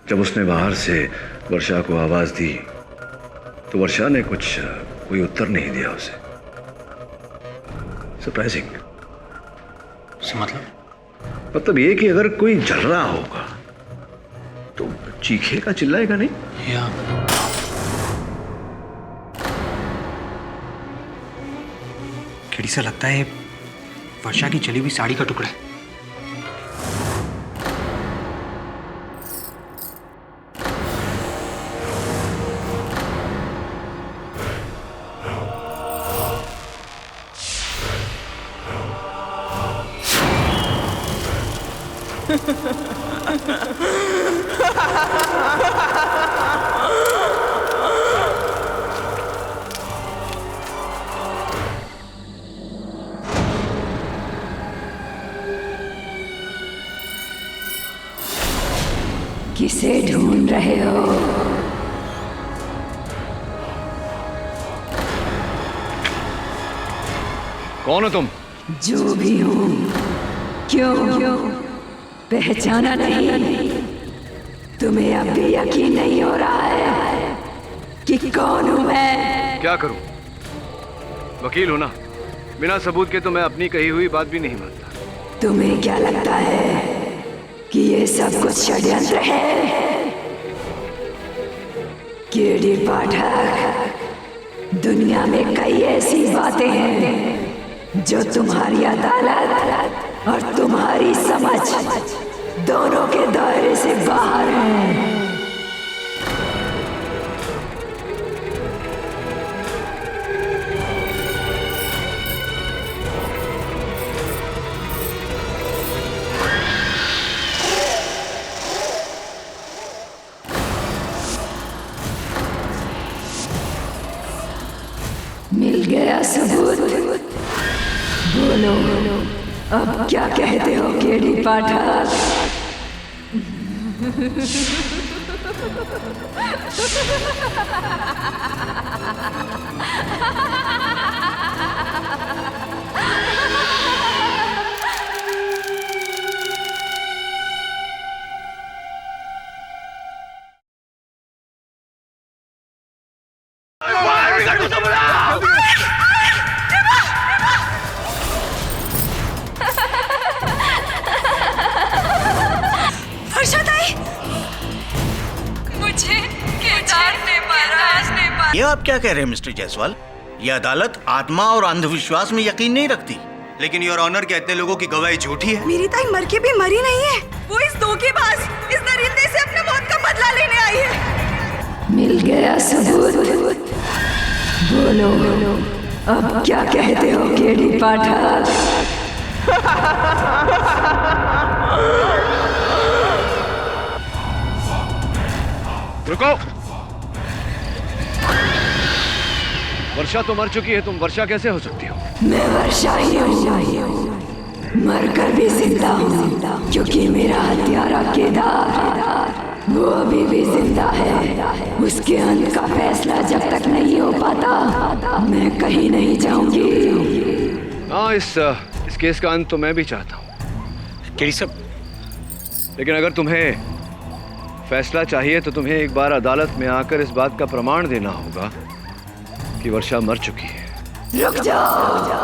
जब उसने बाहर से वर्षा को आवाज दी तो वर्षा ने कोई उत्तर नहीं दिया उसे। सरप्राइजिंग। मतलब ये कि अगर कोई जल रहा होगा तो चीखेगा, चिल्लाएगा नहीं? या केडी सर, लगता है वर्षा की चली हुई साड़ी का टुकड़ा है। किसे ढूंढ रहे हो? कौन हो तुम? जो भी हूँ। क्यों पहचाना नहीं? तुम्हें अब भी यकीन नहीं हो रहा है कि कौन हूँ मैं? क्या करूं? वकील हो ना, बिना सबूत के तो मैं अपनी कही हुई बात भी नहीं मानता। तुम्हें क्या लगता है कि ये सब कुछ षड्यंत्र है? केडी पाठक, दुनिया में कई ऐसी बातें हैं जो तुम्हारी अदालत और तुम्हारी समझ दोनों के दायरे से बाहर हैं। मिल गया सबूत? बोलो अब क्या कहते हो केडी पाठक? ये आप क्या कह रहे हैं मिस्टर जायसवाल? ये अदालत आत्मा और अंधविश्वास में यकीन नहीं रखती। लेकिन योर ऑनर कहते हैं लोगों की गवाही झूठी है। मेरी ताई मर के भी मरी नहीं है। वो इस धोखेबाज, इस दरिंदे से अपने मौत का बदला लेने आई है। मिल गया सबूत? बोलो अब क्या कहते हो केडी पाठक? रुको। वर्षा तो मर चुकी है, तुम वर्षा कैसे हो सकती हो? मैं वर्षा ही हूँ, मरकर भी जिंदा हूँ, क्योंकि मेरा हत्यारा केदार वो अभी भी जिंदा है। उसके अंत का फैसला जब तक नहीं हो पाता मैं कहीं नहीं जाऊंगी। हाँ, इस केस का अंत तो मैं भी चाहता हूँ। केडी सर, लेकिन अगर तुम्हें फैसला चाहिए तो तुम्हें एक बार अदालत में आकर इस बात का प्रमाण देना होगा कि वर्षा मर चुकी है। रुक जाओ।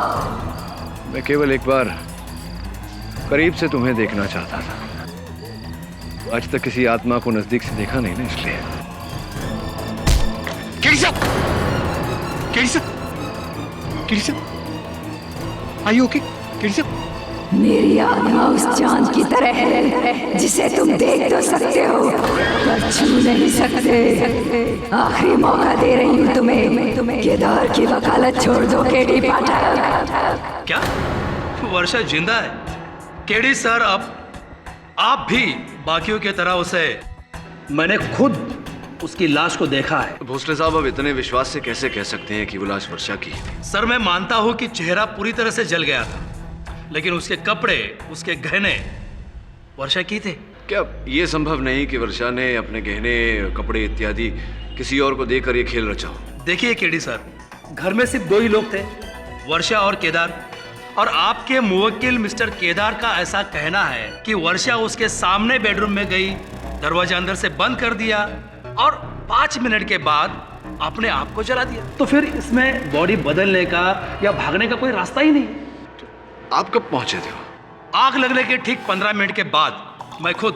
मैं केवल एक बार करीब से तुम्हें देखना चाहता था। आज तक किसी आत्मा को नजदीक से देखा नहीं ना, इसलिए। KD sir, KD sir, KD sir, are you okay? KD sir, मेरी आत्मा उस चांद की तरह है जिसे तुम देख तो सकते हो पर छू नहीं सकते। आखिरी मौका दे रही हूँ तुम्हें। केदार की वकालत छोड़ दो केडी पाठक। क्या वर्षा जिंदा है? केडी सर, अब आप भी बाकियों की तरह उसे, मैंने खुद उसकी लाश को देखा है। भोसले साहब, अब इतने विश्वास से कैसे कह सकते हैं कि वो लाश वर्षा की है? सर, मैं मानता हूँ कि चेहरा पूरी तरह से जल गया था, लेकिन उसके कपड़े, उसके गहने वर्षा की थे। क्या ये संभव नहीं कि वर्षा ने अपने गहने, कपड़े इत्यादि किसी और को देकर ये खेल रचा हो? देखिए केडी सर, घर में सिर्फ दो ही लोग थे, वर्षा और केदार। और आपके मुवक्किल मिस्टर केदार का ऐसा कहना है कि वर्षा उसके सामने बेडरूम में गई, दरवाजा अंदर से बंद कर दिया और 5 मिनट के बाद अपने आप को जला दिया। तो फिर इसमें बॉडी बदलने का या भागने का कोई रास्ता ही नहीं। आप कब पहुंचे थे? आग लगने के ठीक 15 मिनट के बाद मैं खुद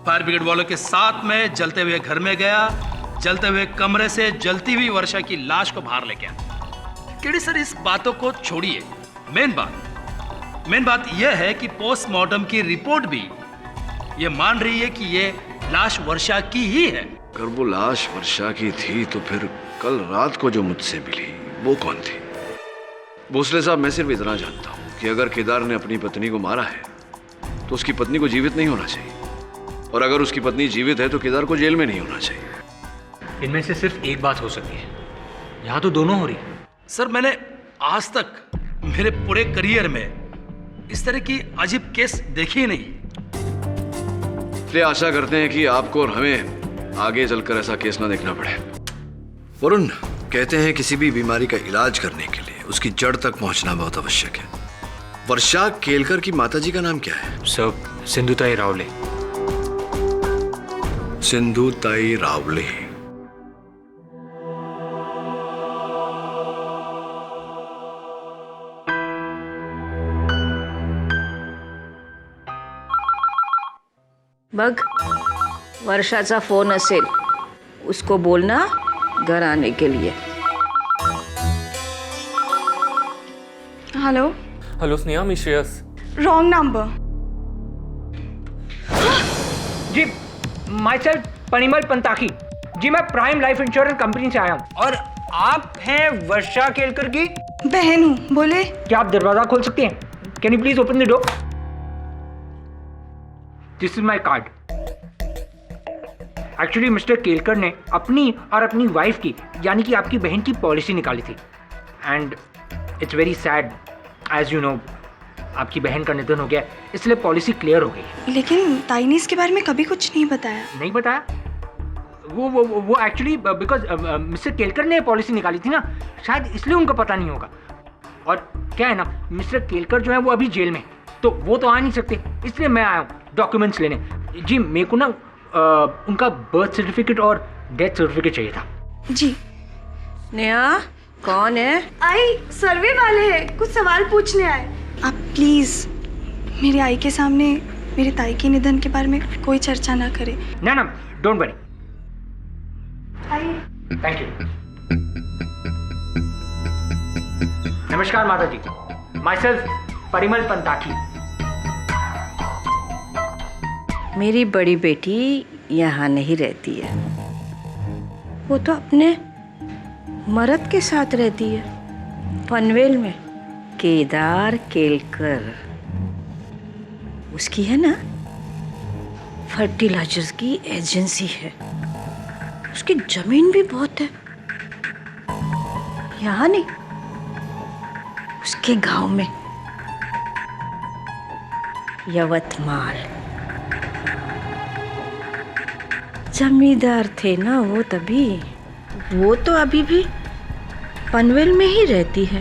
फायर ब्रिगेड वालों के साथ में जलते हुए घर में गया, जलते हुए कमरे से जलती हुई वर्षा की लाश को बाहर लेके आया। केडी सर, इस बातों को छोड़िए, मेन बात यह है कि पोस्टमार्टम की रिपोर्ट भी ये मान रही है कि ये लाश वर्षा की ही है। अगर वो लाश वर्षा की थी तो फिर कल रात को जो मुझसे मिली वो कौन थी? भोसले साहब, मैं सिर्फ इतना जानता हूँ कि अगर केदार ने अपनी पत्नी को मारा है तो उसकी पत्नी को जीवित नहीं होना चाहिए, और अगर उसकी पत्नी जीवित है तो केदार को जेल में नहीं होना चाहिए। इनमें से सिर्फ एक बात हो सकती है, यहाँ तो दोनों हो रही है। सर, मैंने आज तक मेरे पूरे करियर में इस तरह की अजीब केस देखी ही नहीं। इसलिए आशा करते हैं कि आपको और हमें आगे चलकर ऐसा केस ना देखना पड़े। वरुण, कहते हैं किसी भी बीमारी का इलाज करने के लिए उसकी जड़ तक पहुंचना बहुत आवश्यक है। वर्षा केलकर की माताजी का नाम क्या है? सर, सिंधुताई रावले। सिंधुताई रावले। बघ, वर्षाचा फोन असेल, उसको बोलना घर आने के लिए। Hello hello Sneha, me Shreyas. Wrong number. जी, माई सेल्फ परिमल पंताकी। जी, मैं प्राइम लाइफ इंश्योरेंस कंपनी से आया हूँ। और आप हैं वर्षा केलकर की बहन हूँ। बोले। क्या आप दरवाजा खोल सकते हैं? Can you please open the door? This is my card. Actually mister Kelkar ने अपनी और अपनी वाइफ की, यानी कि आपकी बहन की पॉलिसी निकाली थी, and it's very sad, as you know, आपकी बहन का निधन हो गया, इसलिए पॉलिसी क्लियर हो गई। लेकिन ताई ने इसके बारे में कभी कुछ नहीं बताया। नहीं बताया? वो एक्चुअली बिकॉज मिस्टर केलकर ने पॉलिसी निकाली थी ना, शायद इसलिए उनको पता नहीं होगा। और क्या है ना, मिस्टर केलकर जो है वो अभी जेल में, तो वो तो आ नहीं सकते, इसलिए मैं आया हूँ डॉक्यूमेंट्स लेने। जी, मेरे को ना उनका बर्थ सर्टिफिकेट और डेथ सर्टिफिकेट चाहिए था। जी। नेहा, कौन है? आई सर्वे वाले हैं, कुछ सवाल पूछने आए। आप प्लीज मेरे आई के सामने मेरे ताई के निधन के बारे में कोई चर्चा ना करें। ना ना, don't worry. I. Thank you. नमस्कार माता जी, माई सेल्फ परिमल पंताकी। मेरी बड़ी बेटी यहाँ नहीं रहती है, वो तो अपने मर्द के साथ रहती है, पनवेल में। केदार केलकर, उसकी है ना फर्टिलाइजर्स की एजेंसी है, उसकी जमीन भी बहुत है। यहाँ नहीं, उसके गांव में, यवतमाल। जमींदार थे ना वो तभी, वो तो अभी भी पनवेल में ही रहती है।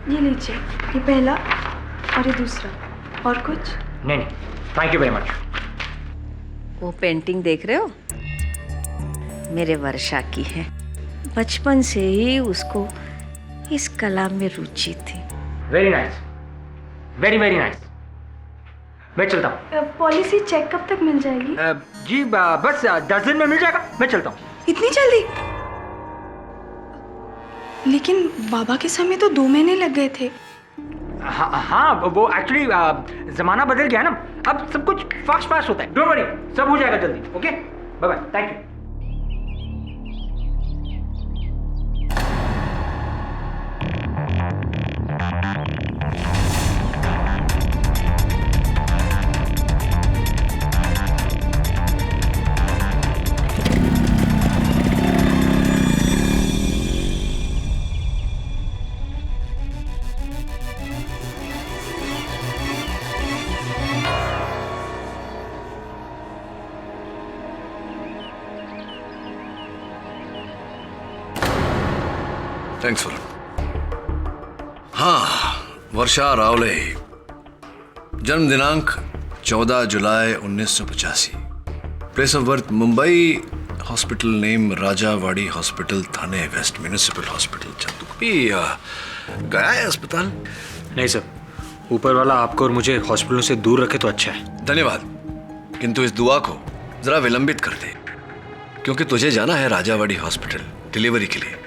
ये लीजिए, ये पहला और ये दूसरा। और कुछ? नहीं, थैंक यू वेरी मच। वो पेंटिंग देख रहे हो, मेरे वर्षा की है। बचपन से ही उसको इस कला में रुचि थी। Very nice, very very nice. मैं चलता हूँ। पॉलिसी चेक कब तक मिल जाएगी? जी बस 10 दिन में मिल जाएगा। मैं चलता हूँ। इतनी जल्दी? लेकिन बाबा के समय तो 2 महीने लग गए थे। हाँ, वो एक्चुअली जमाना बदल गया ना, अब सब कुछ फास्ट होता है। डोंट वरी, सब हो जाएगा जल्दी। Okay, bye bye, thank you. Thanks for. हाँ, वर्षा रावले, जन्म दिनांक 14 जुलाई 1985, place of birth Mumbai, hospital name Rajawadi hospital, Thane west municipal hospital. तू कभी गया है अस्पताल? नहीं सर, ऊपर वाला आपको और मुझे हॉस्पिटलों से दूर रखे तो अच्छा है। धन्यवाद, किंतु इस दुआ को जरा विलंबित कर दे, क्योंकि तुझे जाना है राजावाड़ी हॉस्पिटल डिलीवरी के लिए,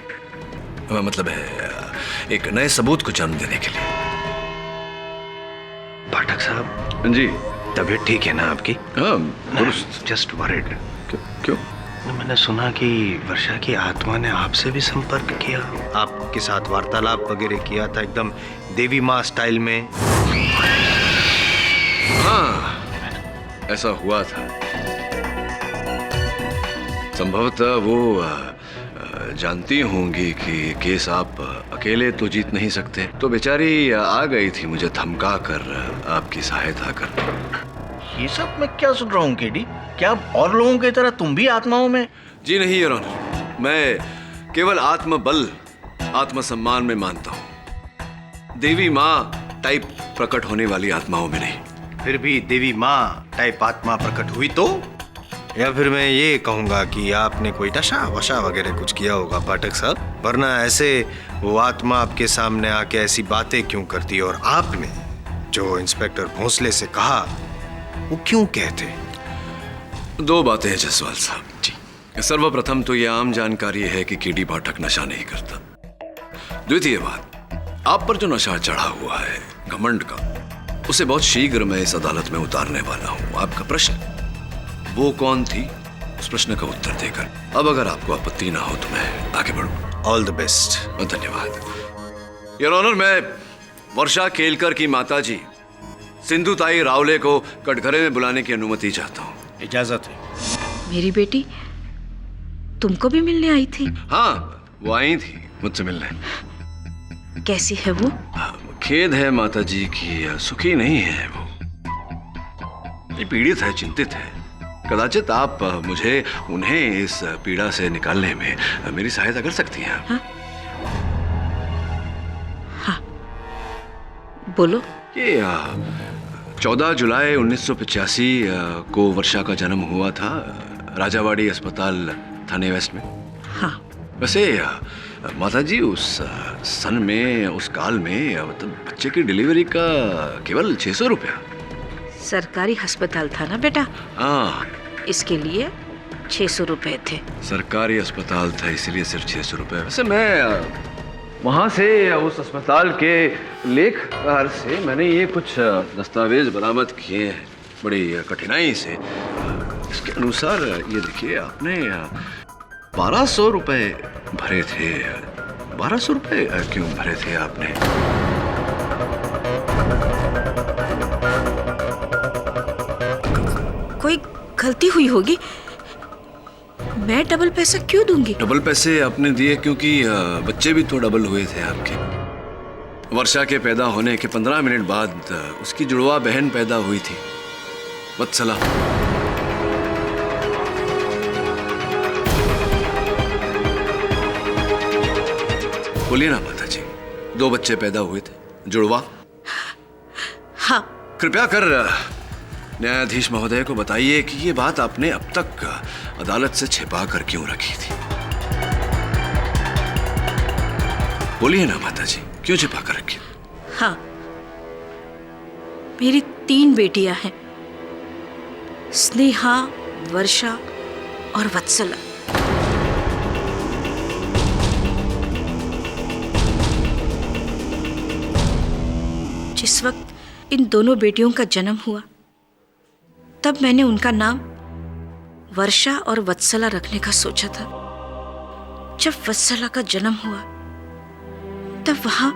मतलब है एक नए सबूत को जन्म देने के लिए। पाठक साहब जी। तबीयत ठीक है ना आपकी? हाँ, जस्ट वरिड। क्यों? मैंने सुना कि वर्षा की आत्मा ने आपसे भी संपर्क किया, आपके साथ वार्तालाप वगैरह किया था, एकदम देवी माँ स्टाइल में। हाँ, ऐसा हुआ था। संभवतः वो जानती होंगी कि केस आप अकेले तो जीत नहीं सकते, तो बेचारी आ गई थी मुझे धमका कर आपकी सहायता करने। ये सब मैं क्या सुन रहा हूँ केडी? क्या और लोगों की तरह तुम भी आत्माओं में? जी नहीं योर ऑनर, मैं केवल आत्मबल, आत्मसम्मान में मानता हूँ, देवी माँ टाइप प्रकट होने वाली आत्माओं में नहीं। फिर भी देवी माँ टाइप आत्मा प्रकट हुई तो? या फिर मैं ये कहूँगा कि आपने कोई नशा वशा वगैरह कुछ किया होगा पाठक साहब, वरना ऐसे वो आत्मा आपके सामने आके ऐसी बातें क्यों करती? और आपने जो इंस्पेक्टर भोंसले से कहा वो क्यों कहते? दो बातें हैं जसवाल साहब जी। सर्वप्रथम तो यह आम जानकारी है कि केडी पाठक नशा नहीं करता। द्वितीय बात, आप पर जो नशा चढ़ा हुआ है घमंड का, उसे बहुत शीघ्र मैं इस अदालत में उतारने वाला हूँ। आपका प्रश्न वो कौन थी, उस प्रश्न का उत्तर देकर अब अगर आपको आपत्ति ना हो तो मैं आगे बढ़ूं। All the best. धन्यवाद योर ऑनर। मैं वर्षा केलकर की माताजी सिंधुताई रावले को कटघरे में बुलाने की अनुमति चाहता हूँ। इजाजत है। मेरी बेटी तुमको भी मिलने आई थी? हाँ, वो आई थी मुझसे मिलने। कैसी है वो? खेद है माताजी की सुखी नहीं है वो, पीड़ित है, चिंतित है। कदाचित आप मुझे उन्हें इस पीड़ा से निकालने में मेरी सहायता कर सकती हैं। हाँ? हाँ, बोलो। ये 14 जुलाई 1985 को वर्षा का जन्म हुआ था राजावाड़ी अस्पताल थाने वेस्ट में। हाँ। वैसे माताजी उस सन में, उस काल में मतलब बच्चे की डिलीवरी का केवल 600 रुपया। सरकारी अस्पताल था ना बेटा? हाँ, इसके लिए 600 रुपए थे। सरकारी अस्पताल था इसलिए सिर्फ 600 रुपए। वैसे मैं वहाँ से, उस अस्पताल के लेखपाल से मैंने ये कुछ दस्तावेज बरामद किए हैं बड़ी कठिनाई से। इसके अनुसार ये देखिए, आपने 1200 रुपए भरे थे। 1200 रुपए क्यों भरे थे आपने? कोई गलती हुई होगी, मैं डबल पैसा क्यों दूंगी? डबल पैसे आपने दिए क्योंकि बच्चे भी तो डबल हुए थे आपके। वर्षा के पैदा होने के 15 मिनट बाद उसकी जुड़वा बहन पैदा हुई थी, वत्सला। बोलिए ना माताजी, 2 बच्चे पैदा हुए थे, जुड़वा। हाँ। कृपया कर न्यायाधीश महोदय को बताइए कि ये बात आपने अब तक अदालत से छिपा कर क्यों रखी थी? बोलिए ना माताजी, क्यों छिपा कर रखी? हाँ, मेरी 3 बेटियां हैं, स्नेहा, वर्षा और वत्सला। जिस वक्त इन दोनों बेटियों का जन्म हुआ तब मैंने उनका नाम वर्षा और वत्सला रखने का सोचा था। जब वत्सला का जन्म हुआ तब वहां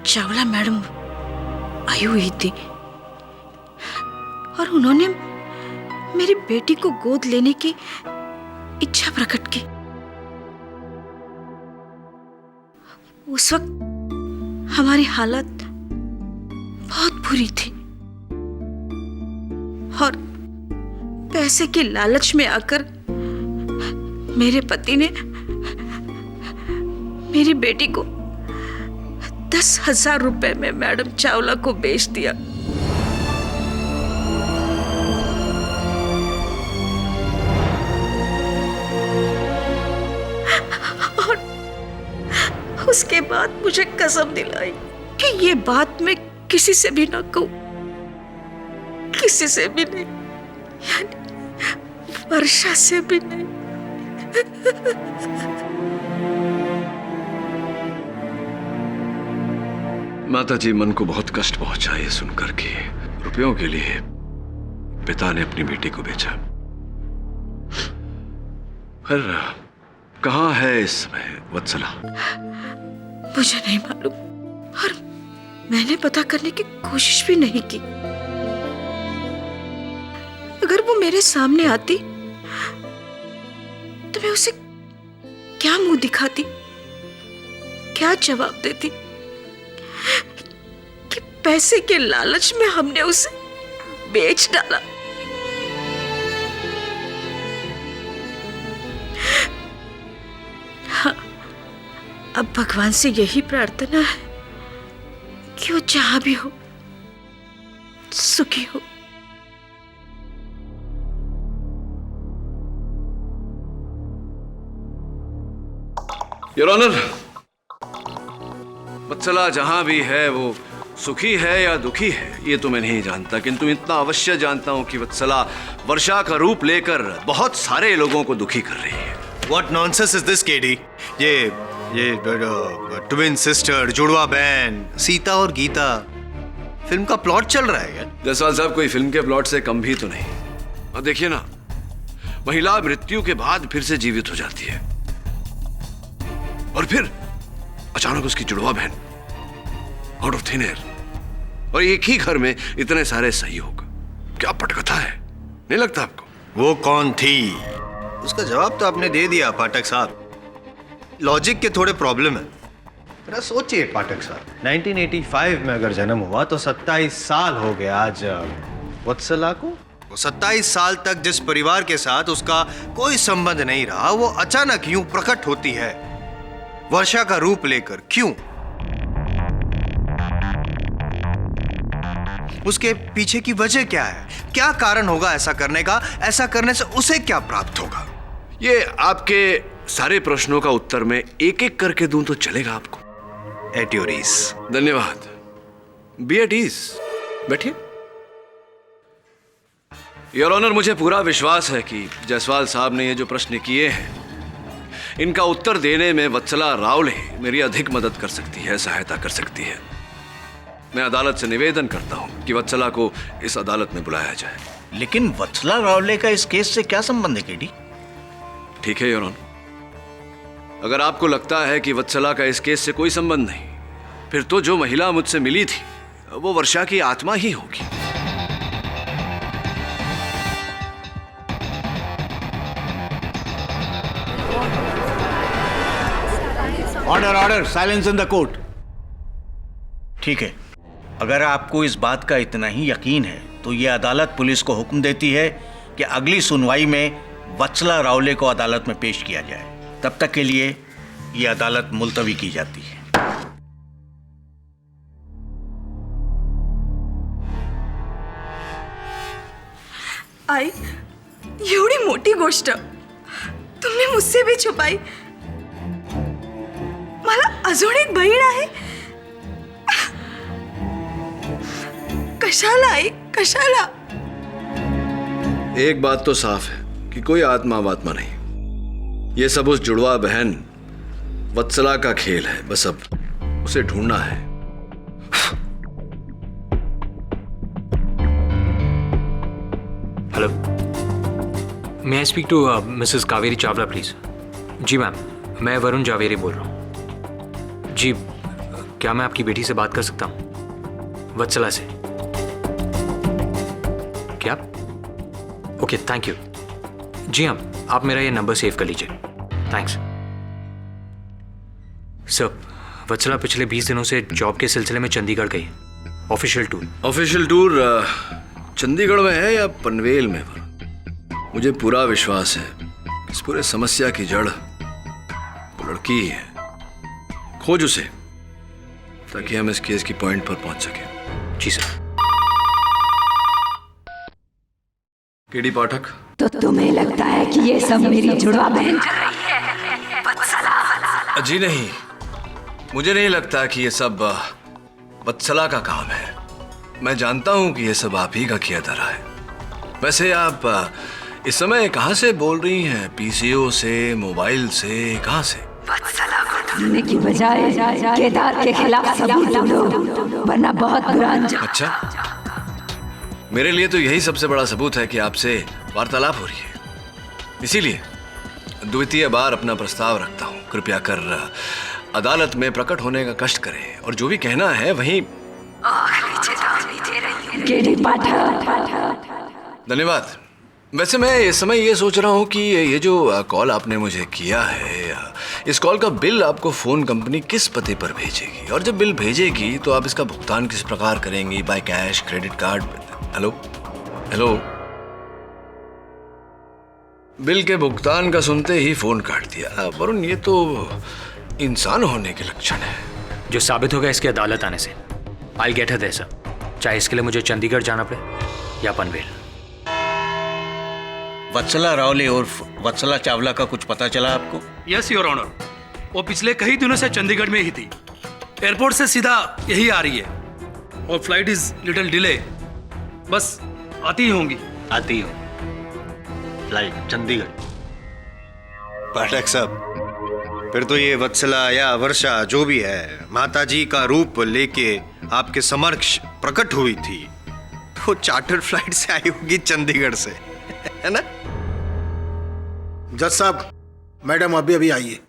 चावला मैडम आई हुई थी और उन्होंने मेरी बेटी को गोद लेने की इच्छा प्रकट की। उस वक्त हमारी हालत बहुत बुरी थी और पैसे के लालच में आकर मेरे पति ने मेरी बेटी को 10,000 रुपए में मैडम चावला को बेच दिया। और उसके बाद मुझे कसम दिलाई कि ये बात मैं किसी से भी ना कहूं, किसी से भी नहीं, यानी वर्षा से भी नहीं। माता जी, मन को बहुत कष्ट पहुंचा ये सुनकर के रुपयों के लिए पिता ने अपनी बेटी को बेचा। फिर कहाँ है इस समय वत्सला? मुझे नहीं मालूम और मैंने पता करने की कोशिश भी नहीं की। अगर वो मेरे सामने आती तो मैं उसे क्या मुंह दिखाती, क्या जवाब देती कि पैसे के लालच में हमने उसे बेच डाला। हाँ, अब भगवान से यही प्रार्थना है कि वो जहां भी हो सुखी हो। योर ऑनर, वत्सला जहां भी है वो सुखी है या दुखी है ये तो मैं नहीं जानता, किंतु इतना अवश्य जानता हूं कि वत्सला वर्षा का रूप लेकर बहुत सारे लोगों को दुखी कर रही है। What nonsense is this, KD? ये ट्विन सिस्टर, जुड़वा बहन, सीता और गीता, फिल्म का प्लॉट चल रहा है यार। जायसवाल साहब, कोई फिल्म के प्लॉट से कम भी तो नहीं। और देखिए ना, महिला मृत्यु के बाद फिर से जीवित हो जाती है और फिर अचानक उसकी जुड़वा बहन आउट ऑफ थिन एयर, और एक ही घर में इतने सारे सहयोग। क्या पटकथा है, नहीं लगता आपको? वो कौन थी? उसका जवाब तो आपने दे दिया पाठक साहब। लॉजिक के थोड़े प्रॉब्लम है। जरा सोचिए पाठक साहब, 1985 में अगर जन्म हुआ तो 27 साल हो गए आज वत्सला को। वो 27 साल तक जिस परिवार के साथ उसका कोई संबंध नहीं रहा, वो अचानक यूं प्रकट होती है वर्षा का रूप लेकर। क्यों? उसके पीछे की वजह क्या है? क्या कारण होगा ऐसा करने का? ऐसा करने से उसे क्या प्राप्त होगा? ये आपके सारे प्रश्नों का उत्तर मैं एक एक करके दूं तो चलेगा आपको? At your ease. धन्यवाद। बी एट ईज, बैठिए। योर ऑनर, मुझे पूरा विश्वास है कि जायसवाल साहब ने ये जो प्रश्न किए हैं इनका उत्तर देने में वत्सला रावले मेरी अधिक मदद कर सकती है, सहायता कर सकती है। मैं अदालत से निवेदन करता हूं कि वत्सला को इस अदालत में बुलाया जाए। लेकिन वत्सला रावले का इस केस से क्या संबंध है केडी? ठीक है योर ऑनर, अगर आपको लगता है कि वत्सला का इस केस से कोई संबंध नहीं, फिर तो जो महिला मुझसे मिली थी वो वर्षा की आत्मा ही होगी। Order order, silence in the court. ठीक है, अगर आपको इस बात का इतना ही यकीन है तो ये अदालत पुलिस को हुक्म देती है कि अगली सुनवाई में वत्सला रावले को अदालत में पेश किया जाए। तब तक के लिए ये अदालत मुलतवी की जाती है। आई, एवढी मोठी गोष्ट तुम्ही मुझसे भी छुपाई। मला अजून एक बहीण आहे। कशाला आई, कशाला? एक बात तो साफ है कि कोई आत्मा वात्मा नहीं, ये सब उस जुड़वा बहन वत्सला का खेल है। बस अब उसे ढूंढना है। Hello, may I speak to Mrs Kaveri Chawla please? जी मैम, मैं वरुण जावेरी बोल रहा हूँ। जी, क्या मैं आपकी बेटी से बात कर सकता हूँ? वत्सला से। क्या? Okay, thank you. जी हाँ, आप मेरा ये नंबर सेव कर लीजिए। Thanks sir. वत्सला पिछले 20 दिनों से जॉब के सिलसिले में चंडीगढ़ गई है। Official tour. Official tour Chandigarh में है या पनवेल में? मुझे पूरा विश्वास है कि इस पूरे समस्या की जड़ वो लड़की ही है। खोज उसे ताकि हम इस केस की पॉइंट पर पहुंच सके। जी सर। केडी पाठक, तो तुम्हें लगता है कि ये सब मेरी जुड़वा बहन कर रही है? वत्सला। जी नहीं, मुझे नहीं लगता कि ये सब वत्सला का काम है। मैं जानता हूं कि ये सब आप ही का किया धरा है। वैसे आप इस समय कहां से बोल रही हैं? पीसीओ से, मोबाइल से, कहां से? वत्सला को जीने की बजाय केदार के खिलाफ सबूत ढूंढो, वरना बहुत बुरा अंजाम। अच्छा, मेरे लिए तो यही सबसे बड़ा सबूत है कि आपसे वार्तालाप हो रही है। इसीलिए द्वितीय बार अपना प्रस्ताव रखता हूँ, कृपया कर अदालत में प्रकट होने का कष्ट करें और जो भी कहना है वहीं। धन्यवाद। वैसे मैं इस समय ये सोच रहा हूँ कि ये जो कॉल आपने मुझे किया है, इस कॉल का बिल आपको फोन कंपनी किस पते पर भेजेगी, और जब बिल भेजेगी तो आप इसका भुगतान किस प्रकार करेंगी, by cash, credit card? Hello hello, bill के भुगतान का सुनते ही फोन काट दिया। वरुण, ये तो इंसान होने के लक्षण है। जो साबित होगा इसकी अदालत आने से। आई गेट हर देयर, चाहे इसके लिए मुझे चंडीगढ़ जाना पड़े या पनवेल। वत्सला रावले और वत्सला चावला का कुछ पता चला आपको? यस योर ऑनर, वो पिछले कई दिनों से चंडीगढ़ में ही थी। एयरपोर्ट से सीधा यही आ रही है और फ्लाइट इज लिटिल डिले, बस आती ही होंगी। आती हो फ्लाइट चंडीगढ़। पाठक साहब, फिर तो ये वत्सला या वर्षा जो भी है, माताजी का रूप लेके आपके समक्ष प्रकट हुई थी, तो चार्टर्ड फ्लाइट से आई होगी चंडीगढ़ से, है ना? जज साहब, मैडम अभी अभी आई है।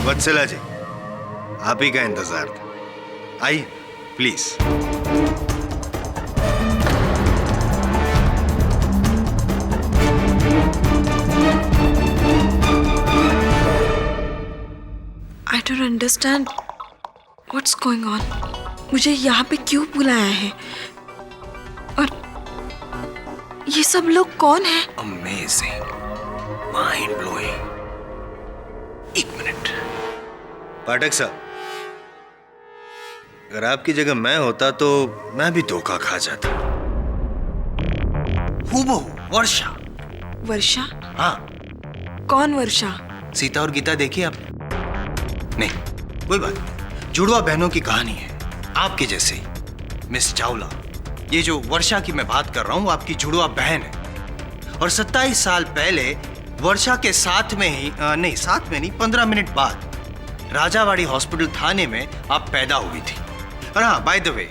वत्सला जी, आप ही का इंतजार था, आइए please. I don't understand what's going on. मुझे यहाँ पे क्यों बुलाया है? और ये सब लोग कौन हैं? Amazing, mind blowing। एक मिनट पाठक साहब, अगर आपकी जगह मैं होता तो मैं भी धोखा खा जाता। हूबहू वर्षा। वर्षा? हाँ। कौन वर्षा? सीता और गीता देखी आपने? नहीं, कोई बात नहीं। जुड़वा बहनों की कहानी है, आपके जैसे ही। मिस चावला, ये जो वर्षा की मैं बात कर रहा हूँ, आपकी जुड़वा बहन है। और 27 साल पहले वर्षा के साथ में ही साथ में नहीं 15 मिनट बाद राजावाड़ी हॉस्पिटल थाने में आप पैदा हुई थी। और हाँ, बाय द वे,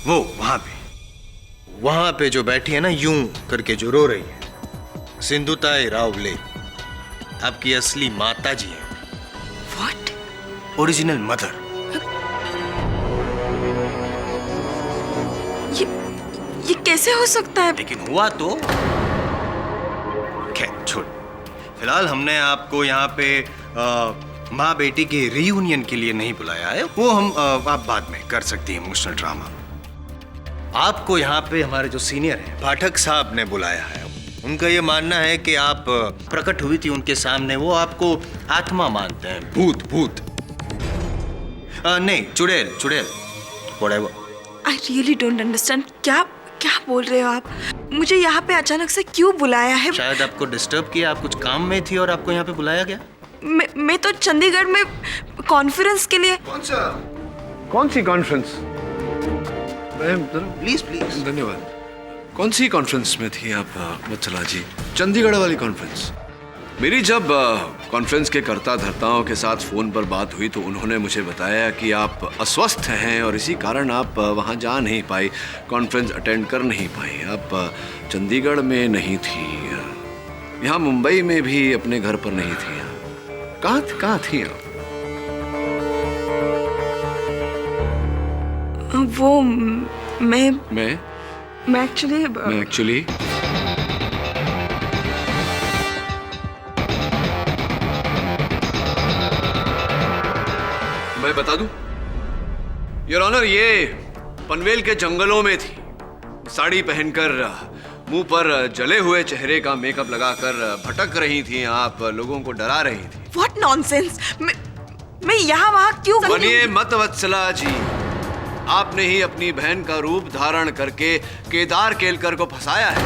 वो वहां पे जो बैठी है ना, यूं करके जो रो रही है, सिंधुताई रावले आपकी असली माता जी है। What? Original mother. ये कैसे हो सकता है? लेकिन हुआ तो खैर छोड़। फिलहाल हमने आपको यहाँ पे माँ बेटी के रीयूनियन के लिए नहीं बुलाया है, वो हम आप बाद में कर सकती हैं, इमोशनल ड्रामा। आपको यहाँ पे हमारे जो सीनियर हैं पाठक साहब ने बुलाया है। उनका ये मानना है कि आप प्रकट हुई थी उनके सामने, वो आपको आत्मा मानते हैं, भूत। नहीं, चुड़ैल whatever. I really don't understand। क्या बोल रहे हो आप? मुझे यहाँ पे अचानक से क्यों बुलाया है? शायद आपको डिस्टर्ब किया, आप कुछ काम में थी और आपको यहाँ पे बुलाया गया। मैं तो चंडीगढ़ में कॉन्फ्रेंस के लिए। कौन सी कॉन्फ्रेंस? प्लीज। धन्यवाद। कौन सी कॉन्फ्रेंस में थी आप वत्सला जी? चंडीगढ़ वाली कॉन्फ्रेंस। मेरी जब कॉन्फ्रेंस के कर्ता धर्ताओं के साथ फोन पर बात हुई तो उन्होंने मुझे बताया कि आप अस्वस्थ हैं और इसी कारण आप वहां जा नहीं पाई, कॉन्फ्रेंस अटेंड कर नहीं पाई। आप चंडीगढ़ में नहीं थी, यहाँ मुंबई में भी अपने घर पर नहीं थी। कहाँ थी आप? वो मैं एक्चुअली मैं बता दूं योर ऑनर, ये पनवेल के जंगलों में थी, साड़ी पहनकर मुंह पर जले हुए चेहरे का मेकअप लगाकर भटक रही थी आप, लोगों को डरा रही थी। What nonsense! मैं यहाँ वहाँ क्यों? बनिए मत वत्सला जी, आपने ही अपनी बहन का रूप धारण करके केदार केलकर को फंसाया है।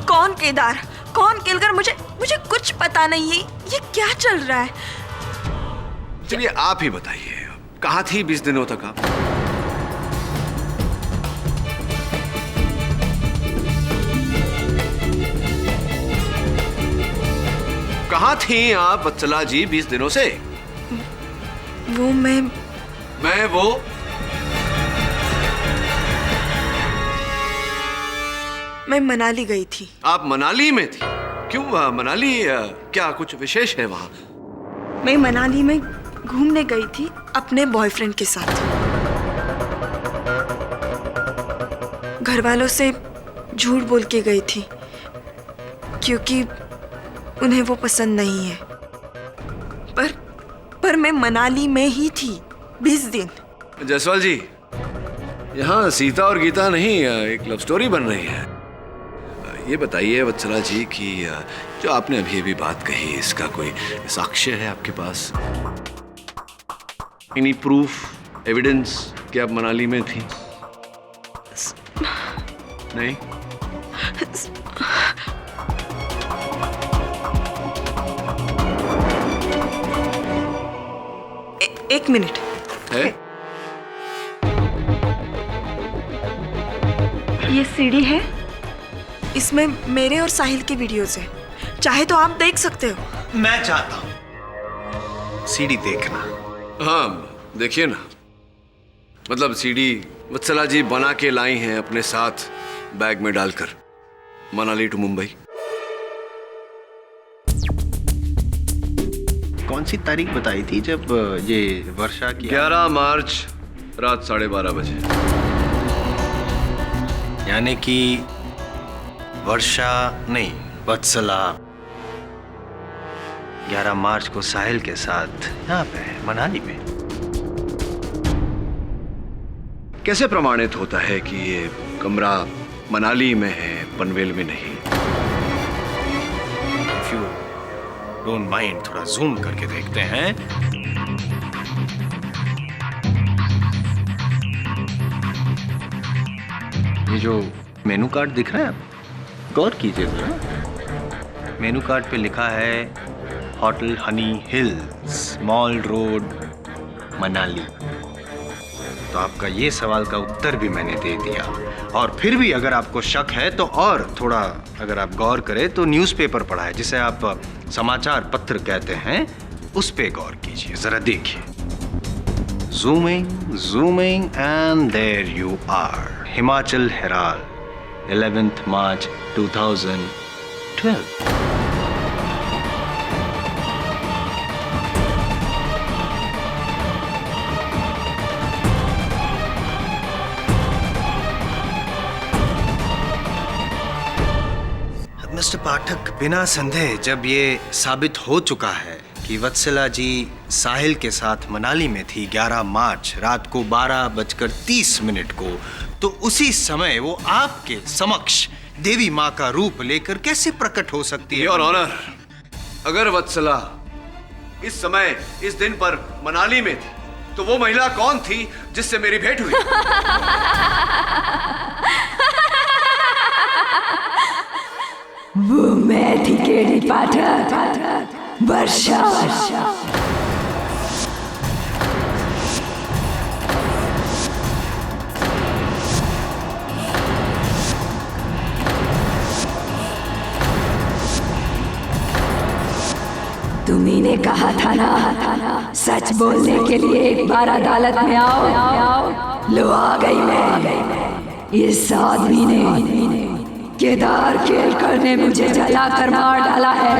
कौन केदार, कौन केलकर? मुझे कुछ पता नहीं है। ये क्या चल रहा है? चलिए आप ही बताइए, कहाँ थी 20 दिनों तक आप? कहाँ थी आप वत्सला जी 20 दिनों से? वो मैं मनाली गई थी। आप मनाली में थी? क्यों मनाली, क्या कुछ विशेष है वहां? मैं मनाली में घूमने गई थी अपने बॉयफ्रेंड के साथ। घर वालों से झूठ बोल के गई थी क्योंकि उन्हें वो पसंद नहीं है। पर मैं मनाली में ही थी 20 दिन। जसवाल जी, यहाँ सीता और गीता नहीं, एक लव स्टोरी बन रही है। ये बताइए वत्सला जी कि जो आपने अभी अभी बात कही, इसका कोई साक्ष्य है आपके पास? एनी प्रूफ, एविडेंस कि आप मनाली में थी? नहीं? एक मिनट है? ये सीडी है, इसमें मेरे और साहिल के वीडियोस हैं। चाहे तो आप देख सकते हो। मैं चाहता हूं सीडी देखना। हाँ देखिए ना, मतलब सीडी वत्सला जी बना के लाई हैं अपने साथ बैग में डालकर, मनाली टू मुंबई। कौन सी तारीख बताई थी जब ये वर्षा की? 11 मार्च रात 12:30 बजे। यानी कि वर्षा नहीं, वत्सला 11 मार्च को साहिल के साथ यहाँ पे मनाली में। कैसे प्रमाणित होता है कि ये कमरा मनाली में है, पनवेल में नहीं? If you don't mind, थोड़ा जूम करके देखते हैं। ये जो मेनू कार्ड दिख रहा है, आप गौर कीजिए जरा। मेनू कार्ड पे लिखा है hotel Honey hills, mall road, Manali. तो आपका ये सवाल का उत्तर भी मैंने दे दिया। और फिर भी अगर आपको शक है तो और थोड़ा अगर आप गौर करें तो न्यूज़पेपर पढ़ा है, जिसे आप समाचार पत्र कहते हैं, उस पे गौर कीजिए, जरा देखिए। Zooming and there you are. Himachal Herald, 11th March 2012। Mister Pathak, बिना संदेह जब ये साबित हो चुका है कि वत्सला जी साहिल के साथ मनाली में थी 11 मार्च रात को 12:30 को, तो उसी समय वो आपके समक्ष देवी माँ का रूप लेकर कैसे प्रकट हो सकती है? योर ऑनर, अगर वत्सला इस समय इस दिन पर मनाली में थी, तो वो महिला कौन थी जिससे मेरी भेंट हुई? वो मैं थी केडी पाठक, वर्षा। तुम्ही ने कहा था ना, सच बोलने के लिए एक बार अदालत में आओ। लो आ गई मैं। इस आदमी ने, केदार केलकर ने मुझे जलाकर मार डाला है।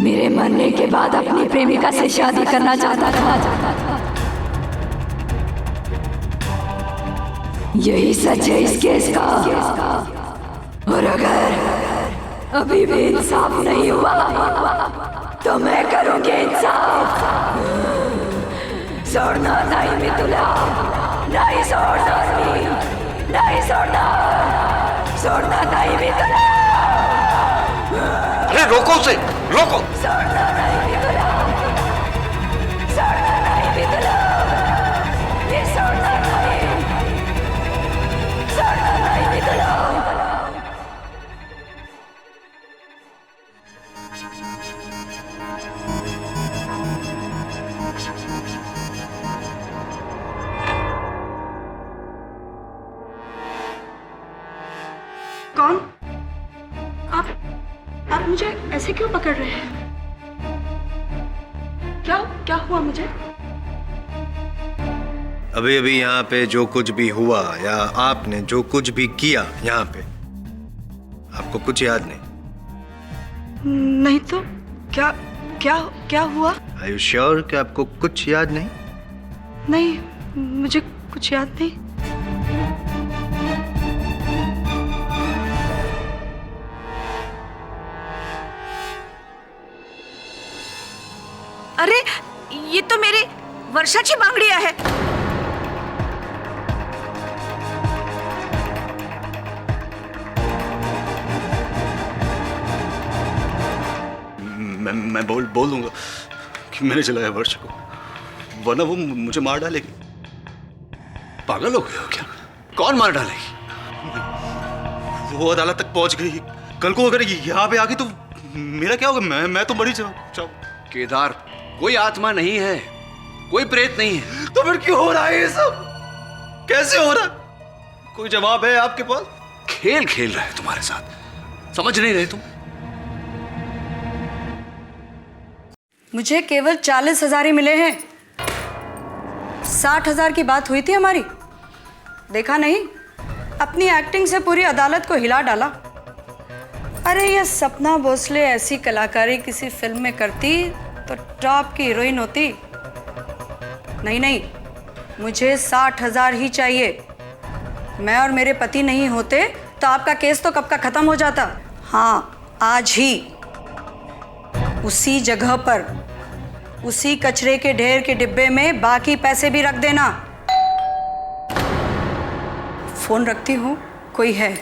मेरे मरने के बाद अपनी प्रेमिका से शादी करना चाहता था। यही सच है इस केस का। और अगर अभी भी इंसाफ नहीं हुआ तो मैं करूंगी इंसाफ। सोडना नहीं मी तुला, नहीं सोडणार मी, नहीं सोडणार, सोडणार नहीं मी तुला। अरे रोको उसे, रोको। सोडना नहीं मी तुला, सोडना नहीं मी तुला, ये सोडना नहीं, सोडना नहीं मी तुला। कौन? आप मुझे ऐसे क्यों पकड़ रहे हैं? क्या हुआ मुझे? अभी अभी यहाँ पे जो कुछ भी हुआ या आपने जो कुछ भी किया यहाँ पे, आपको कुछ याद नहीं? नहीं तो क्या क्या क्या हुआ? Are you sure कि आपको कुछ याद नहीं? नहीं, मुझे कुछ याद नहीं। अरे ये तो मेरी वर्षाची बांगडिया है। मैं बोलूंगा कि मैंने जलाया वर्षा को, वरना वो मुझे मार डालेगी। पागल हो गए हो क्या? कौन मार डालेगी? वो अदालत तक पहुंच गई, कल को अगर यहाँ पे आ गई तो मेरा क्या होगा? मैं तो मरी जाऊँ। केदार, कोई आत्मा नहीं है, कोई प्रेत नहीं है। तो फिर क्यों हो रहा है ये सब? कैसे हो रहा? कोई जवाब है आपके पास? खेल खेल रहा है तुम्हारे साथ, समझ नहीं रहे तुम? मुझे केवल 40,000 ही मिले हैं। 60,000 की बात हुई थी हमारी, देखा नहीं? अपनी एक्टिंग से पूरी अदालत को हिला डाला। अरे ये सपना भोसले ऐसी कलाकारी किसी फिल्म में करती तो टॉप की हीरोइन होती। नहीं नहीं, मुझे 60,000 ही चाहिए। मैं और मेरे पति नहीं होते तो आपका केस तो कब का खत्म हो जाता। हाँ, आज ही उसी जगह पर, उसी कचरे के ढेर के डिब्बे में बाकी पैसे भी रख देना। फोन रखती हूँ, कोई है?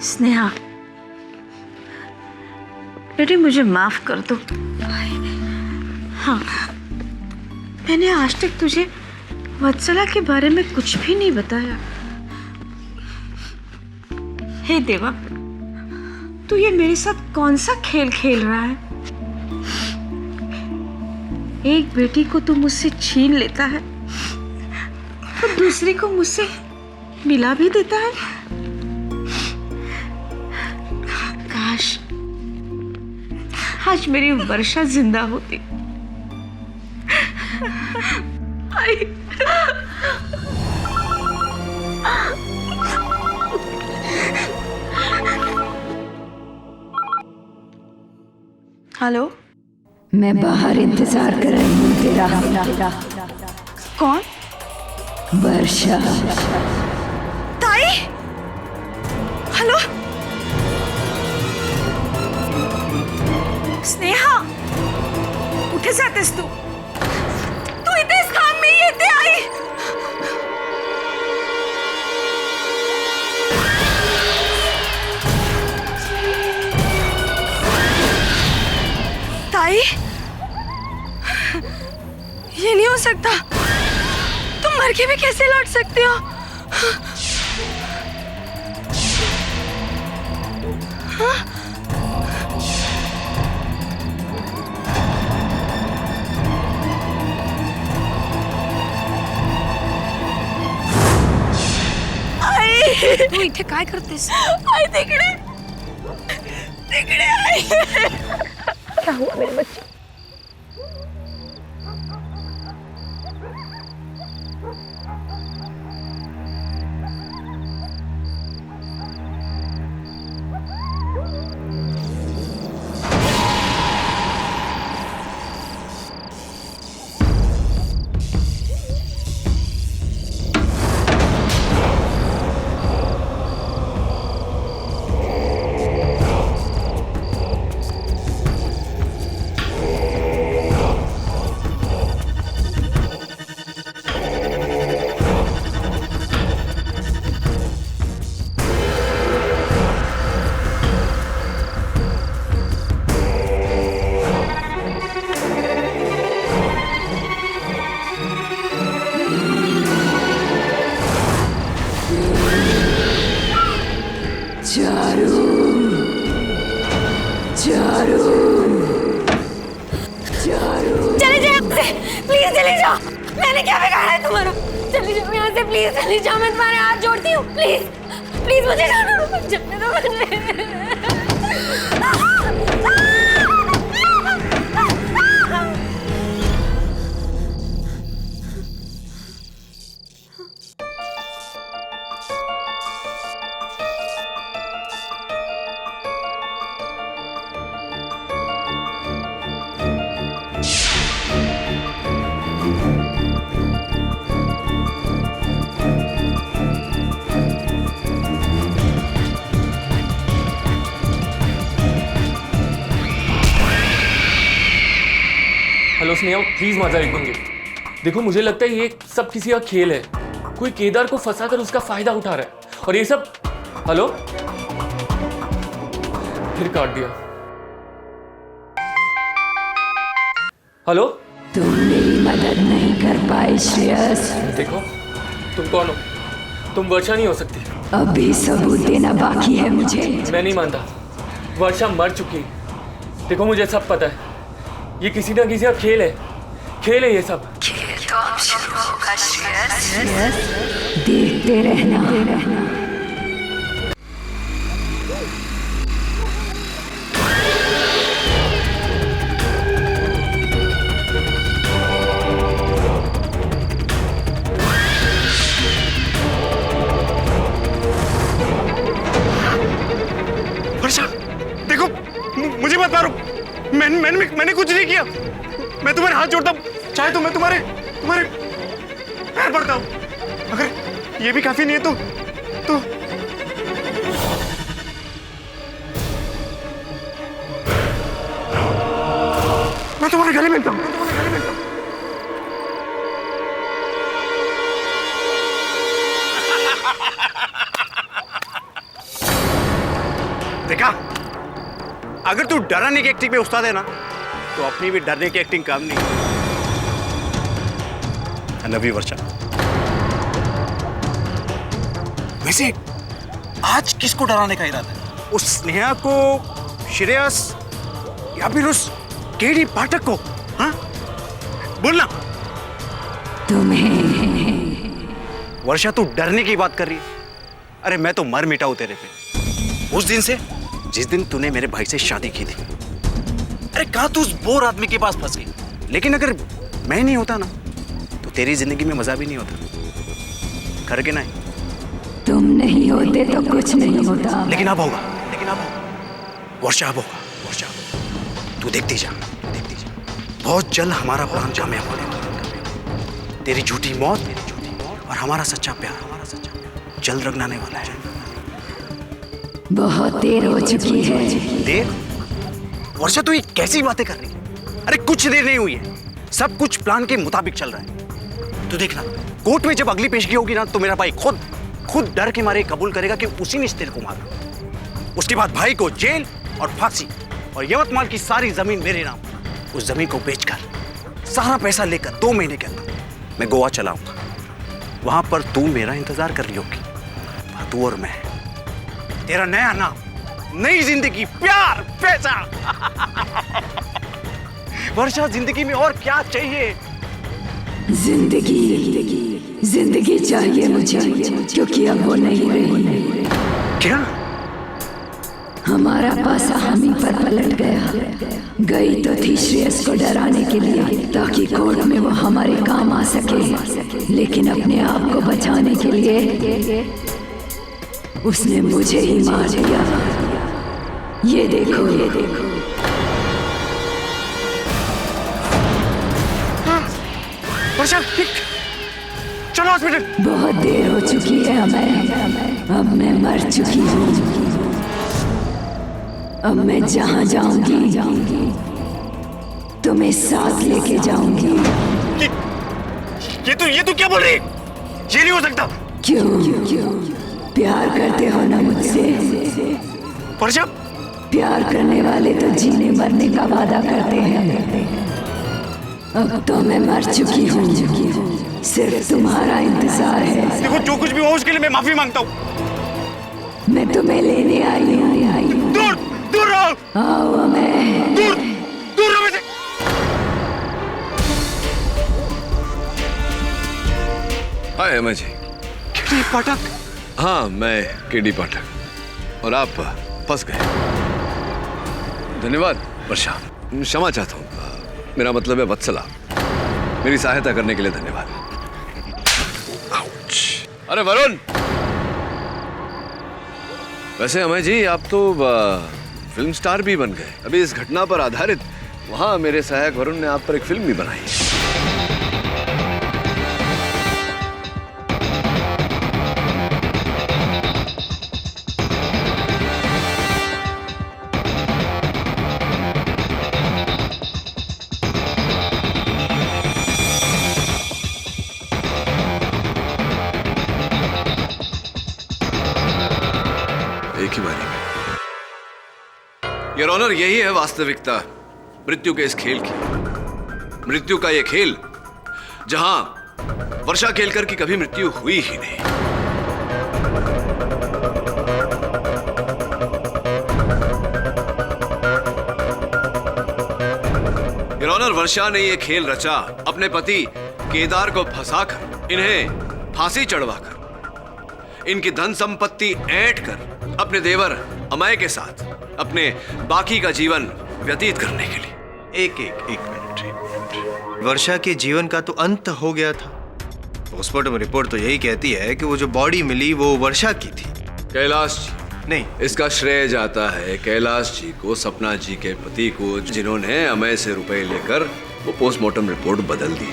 स्नेहा, बेटी मुझे माफ कर दो। हाँ, मैंने आज तक तुझे वत्सला के बारे में कुछ भी नहीं बताया। हे देवा, तू ये मेरे साथ कौन सा खेल खेल रहा है? एक बेटी को तू मुझसे छीन लेता है और दूसरी को मुझसे मिला भी देता है। काश आज मेरी वर्षा जिंदा होती। हेलो, मैं बाहर इंतजार कर रही हूँ तेरा। कौन? वर्षा। ताई, हेलो। स्नेहा, कुठे जातेस तू? तू इथेच थांब, मी येते आई। ताई, ये नहीं हो सकता। तुम मर के भी कैसे लौट सकते हो? हाँ? तू इथे काय करतेस? आई तिकडे, तिकडे आई। क्या हुआ मेरे बच्चे? चारू, चारू, चारू। चले जाओ यहाँ से, प्लीज चले जाओ। मैंने क्या बिगाड़ा है तुम्हारा? चले जाओ यहाँ से, प्लीज चले जाओ। मैं तुम्हारे हाथ जोड़ती हूँ, प्लीज प्लीज मुझे जाने दो, जाने दो मुझे। हेलो स्नेहा, प्लीज मजा एक बन गई। देखो मुझे लगता है ये सब किसी का खेल है। कोई केदार को फंसाकर उसका फायदा उठा रहा है और ये सब। हेलो, फिर काट दिया। हेलो, तुम मेरी मदद नहीं कर पाए श्रेयस। देखो तुम कौन हो? तुम वर्षा नहीं हो सकती। अभी सबूत देना बाकी है मुझे। मैं नहीं मानता, वर्षा मर चुकी है। देखो मुझे सब पता है, ये किसी ना किसी का खेल है ये सब। खेल तो अब शुरू होगा श्रेयस, देखते रहना। वर्षा, देखो मुझे मत मारो। मैंने कुछ नहीं किया। मैं तुम्हारे हाथ जोड़ता हूँ, चाहे तो मैं तुम्हारे पैर पड़ता हूँ। अगर ये भी काफी नहीं है तो मैं तुम्हारे गले मिलता हूँ। देखा, अगर तू डराने की एक्टिंग में उस्ताद है ना, तो अपनी भी डरने की एक्टिंग काम नहीं। I love you, वर्षा। वैसे आज किसको डराने का इरादा है? उस स्नेहा को, श्रेयस, या फिर उस केडी पाठक को? हाँ, बोलना। तुम्हें। वर्षा, तू डरने की बात कर रही है? अरे मैं तो मर मिटा हूं तेरे पे। उस दिन से, जिस दिन तूने मेरे भाई से शादी की थी। अरे कहाँ तू उस बोर आदमी के पास फंस गई। लेकिन अगर मैं नहीं होता ना, तो तेरी जिंदगी में मजा भी नहीं होता। कर के नहीं? तुम नहीं होते तो कुछ नहीं होता। लेकिन अब होगा, वर्षा अब होगा। वर्षा, तू देखती जा। बहुत जल्द हमारा प्लान कामयाब होने वाला। तेरी झूठी मौत और हमारा सच्चा प्यार जल्द रंगनाने वाला है। बहुत देर हो चुकी है। देर? वर्षा, तू ये कैसी बातें कर रही है? अरे कुछ देर नहीं हुई है, सब कुछ प्लान के मुताबिक चल रहा है। तू देखना, कोर्ट में जब अगली पेशगी होगी ना, तो मेरा भाई खुद डर के मारे कबूल करेगा कि उसी ने इस तेरे को मारा। उसके बाद भाई को जेल और फांसी, और यवतमाल की सारी जमीन मेरे नाम। उस जमीन को बेचकर सारा पैसा लेकर 2 महीने के अंदर मैं गोवा चलाऊंगा। वहां पर तू मेरा इंतजार कर रही होगी। तू और मैं, तेरा नया नाम, नई जिंदगी, प्यार, पैसा। वर्षा, जिंदगी में और क्या चाहिए? जिंदगी चाहिए मुझे, क्योंकि अब वो नहीं रही। क्या? हमारा पासा हम ही पर पलट गया। गई तो थी श्रेयस को डराने के लिए, ताकि कोर्ट में वो हमारे काम आ सके। लेकिन अपने आप को बचाने के लिए उसने मुझे ही मार दिया। ये देखो। वर्षा, चलो हॉस्पिटल। बहुत देर हो चुकी है हमें। अब मैं मर चुकी हूँ। अब मैं जहाँ जाऊंगी तुम्हें साथ लेके जाऊंगी। ये तू क्या बोल रही? ये नहीं हो सकता। क्यों? प्यार करते हो ना मुझसे? वर्षा, प्यार करने वाले तो जीने मरने का वादा करते हैं। अब तो मैं मर चुकी हूँ, सिर्फ तुम्हारा इंतजार है। देखो, जो कुछ भी हो उसके लिए मैं माफी मांगता हूँ। मैं तुम्हें लेने आई हूँ। दूर दूर रहो। आओ अमेय। दूर दूर रहो मुझसे। हाय अमय जी। केडी पाठक? हाँ, मैं केडी पाठक। और आप फंस गए। धन्यवाद वर्षा, क्षमा चाहता हूँ। मेरा मतलब है वत्सला। मेरी सहायता करने के लिए धन्यवाद। अरे वरुण, वैसे अमय जी आप तो फिल्म स्टार भी बन गए। अभी इस घटना पर आधारित वहां मेरे सहायक वरुण ने आप पर एक फिल्म भी बनाई है। एक ही बारी में। योर ऑनर, यही है वास्तविकता मृत्यु के इस खेल की। मृत्यु का यह खेल जहां वर्षा केलकर की कभी मृत्यु हुई ही नहीं। योर ऑनर, वर्षा ने यह खेल रचा अपने पति केदार को फंसाकर, इन्हें फांसी चढ़वाकर, इनकी धन संपत्ति ऐंठ कर अपने देवर अमय के साथ अपने बाकी का जीवन व्यतीत करने के लिए। एक मिनट। वर्षा के जीवन का तो अंत हो गया था। पोस्टमार्टम रिपोर्ट तो यही कहती है कि वो जो बॉडी मिली वो वर्षा की थी। कैलाश जी, नहीं, इसका श्रेय जाता है कैलाश जी को, सपना जी के पति को, जिन्होंने अमय से रुपए लेकर वो पोस्टमार्टम रिपोर्ट बदल दी।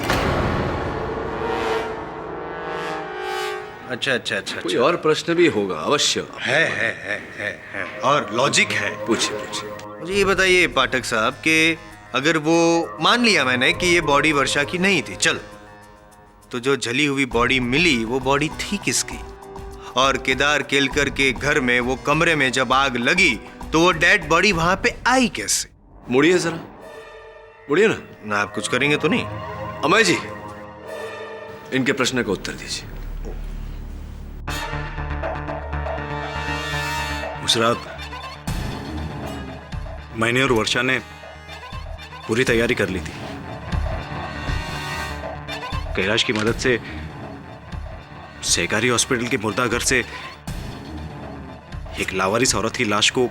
अच्छा। कोई और प्रश्न भी होगा अवश्य। है और लॉजिक है। पूछिए। मुझे ये बताइए पाठक साहब कि अगर वो मान लिया मैंने कि ये बॉडी वर्षा की नहीं थी, चल, तो जो जली हुई बॉडी मिली वो बॉडी थी किसकी? और केदार केलकर के घर में वो कमरे में जब आग लगी तो वो डेड बॉडी वहां पे आई कैसे? मुड़िए जरा, मुड़िए ना। आप कुछ करेंगे तो नहीं? अमय जी, इनके प्रश्न का उत्तर दीजिए। उस रात मैंने और वर्षा ने पूरी तैयारी कर ली थी। कैलाश की मदद से सहकारी हॉस्पिटल के मुर्दाघर से एक लावारिस औरत की लाश को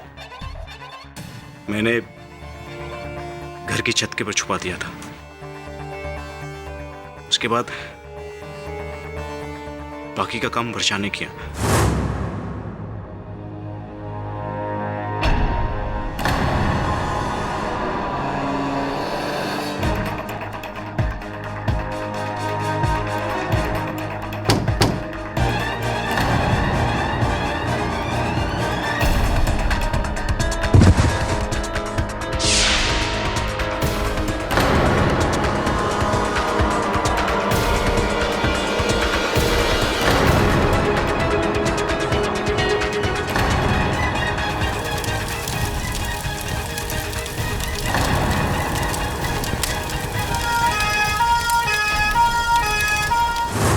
मैंने घर की छत के ऊपर छुपा दिया था। उसके बाद बाकी का काम वर्षा ने किया।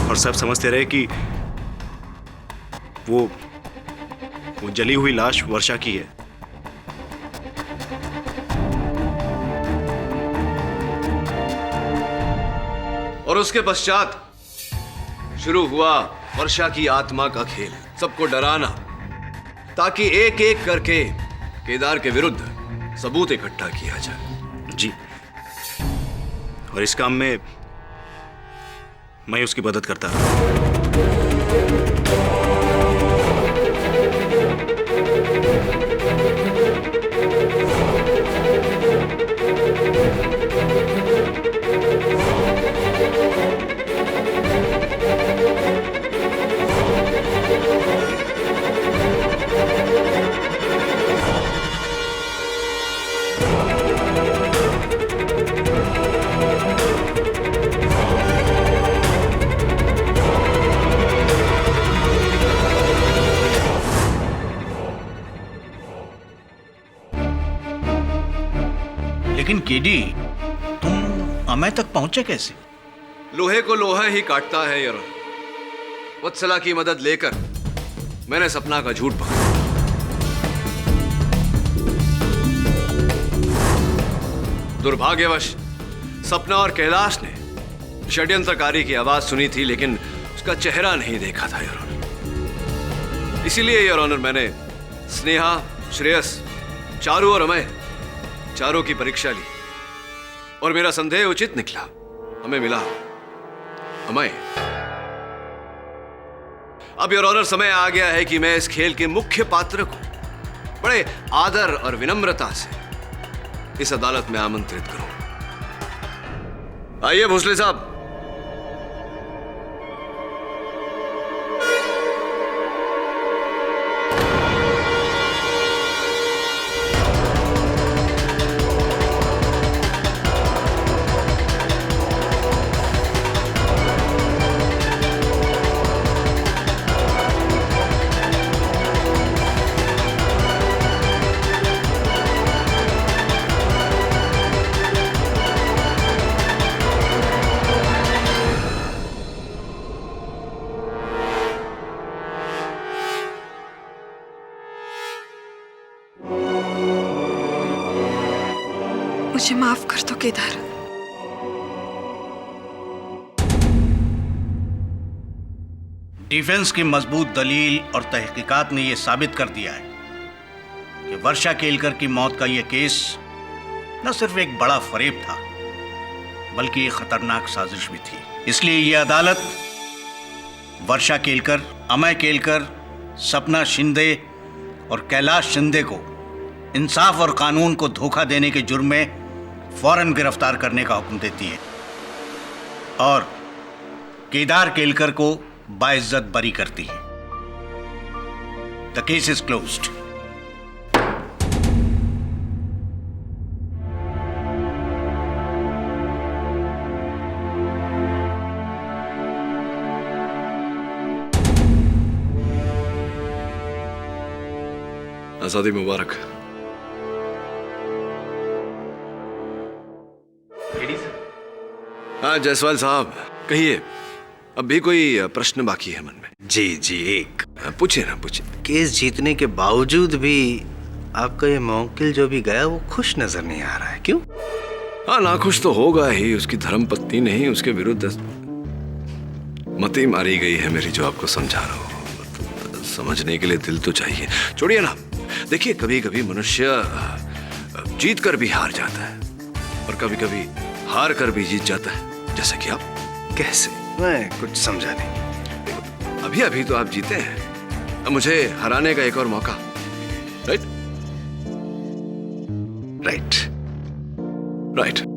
और सब समझते रहे कि वो जली हुई लाश वर्षा की है। और उसके पश्चात शुरू हुआ वर्षा की आत्मा का खेल, सबको डराना, ताकि एक एक करके केदार के विरुद्ध सबूत इकट्ठा किया जाए। जी, और इस काम में मैं उसकी मदद करता रहा। लेकिन केडी, तुम अमय तक पहुंचे कैसे? लोहे को लोहा ही काटता है यार। वत्सला की मदद लेकर मैंने सपना का झूठ पकड़ा। दुर्भाग्यवश सपना और कैलाश ने षड्यंत्रकारी की आवाज सुनी थी, लेकिन उसका चेहरा नहीं देखा था योर ऑनर। इसीलिए योर ऑनर मैंने स्नेहा, श्रेयस, चारू और अमय चारों की परीक्षा ली और मेरा संदेह उचित निकला। हमें मिला अमय। अब योर ऑनर समय आ गया है कि मैं इस खेल के मुख्य पात्र को बड़े आदर और विनम्रता से इस अदालत में आमंत्रित करूं। आइए भोसले साहब। मुझे माफ कर दो केदार। डिफेंस की मजबूत दलील और तहकीकात ने यह साबित कर दिया है कि वर्षा केलकर की मौत का यह केस न सिर्फ एक बड़ा फरेब था, बल्कि एक खतरनाक साजिश भी थी। इसलिए यह अदालत वर्षा केलकर, अमय केलकर, सपना शिंदे और कैलाश शिंदे को इंसाफ और कानून को धोखा देने के जुर्म में फौरन गिरफ्तार करने का हुक्म देती है और केदार केलकर को बाइज्जत बरी करती है। The case is closed. आजादी मुबारक। हाँ जायसवाल साहब, कहिए, अब भी कोई प्रश्न बाकी है मन में? जी जी, एक पूछिए ना, पूछिए। केस जीतने के बावजूद भी आपका ये मौकिल जो भी गया वो खुश नजर नहीं आ रहा है, क्यों? हाँ, नाखुश तो होगा ही। उसकी धर्मपत्नी नहीं, उसके विरुद्ध मती मारी गई है मेरी, जो आपको समझा रहा हूँ। समझने के लिए दिल तो चाहिए। छोड़िए ना, देखिए कभी कभी मनुष्य जीत कर भी हार जाता है और कभी कभी हार कर भी जीत जाता है, जैसे कि आप। कैसे? मैं कुछ समझा नहीं। अभी अभी तो आप जीते हैं, अब मुझे हराने का एक और मौका। राइट? Right, right.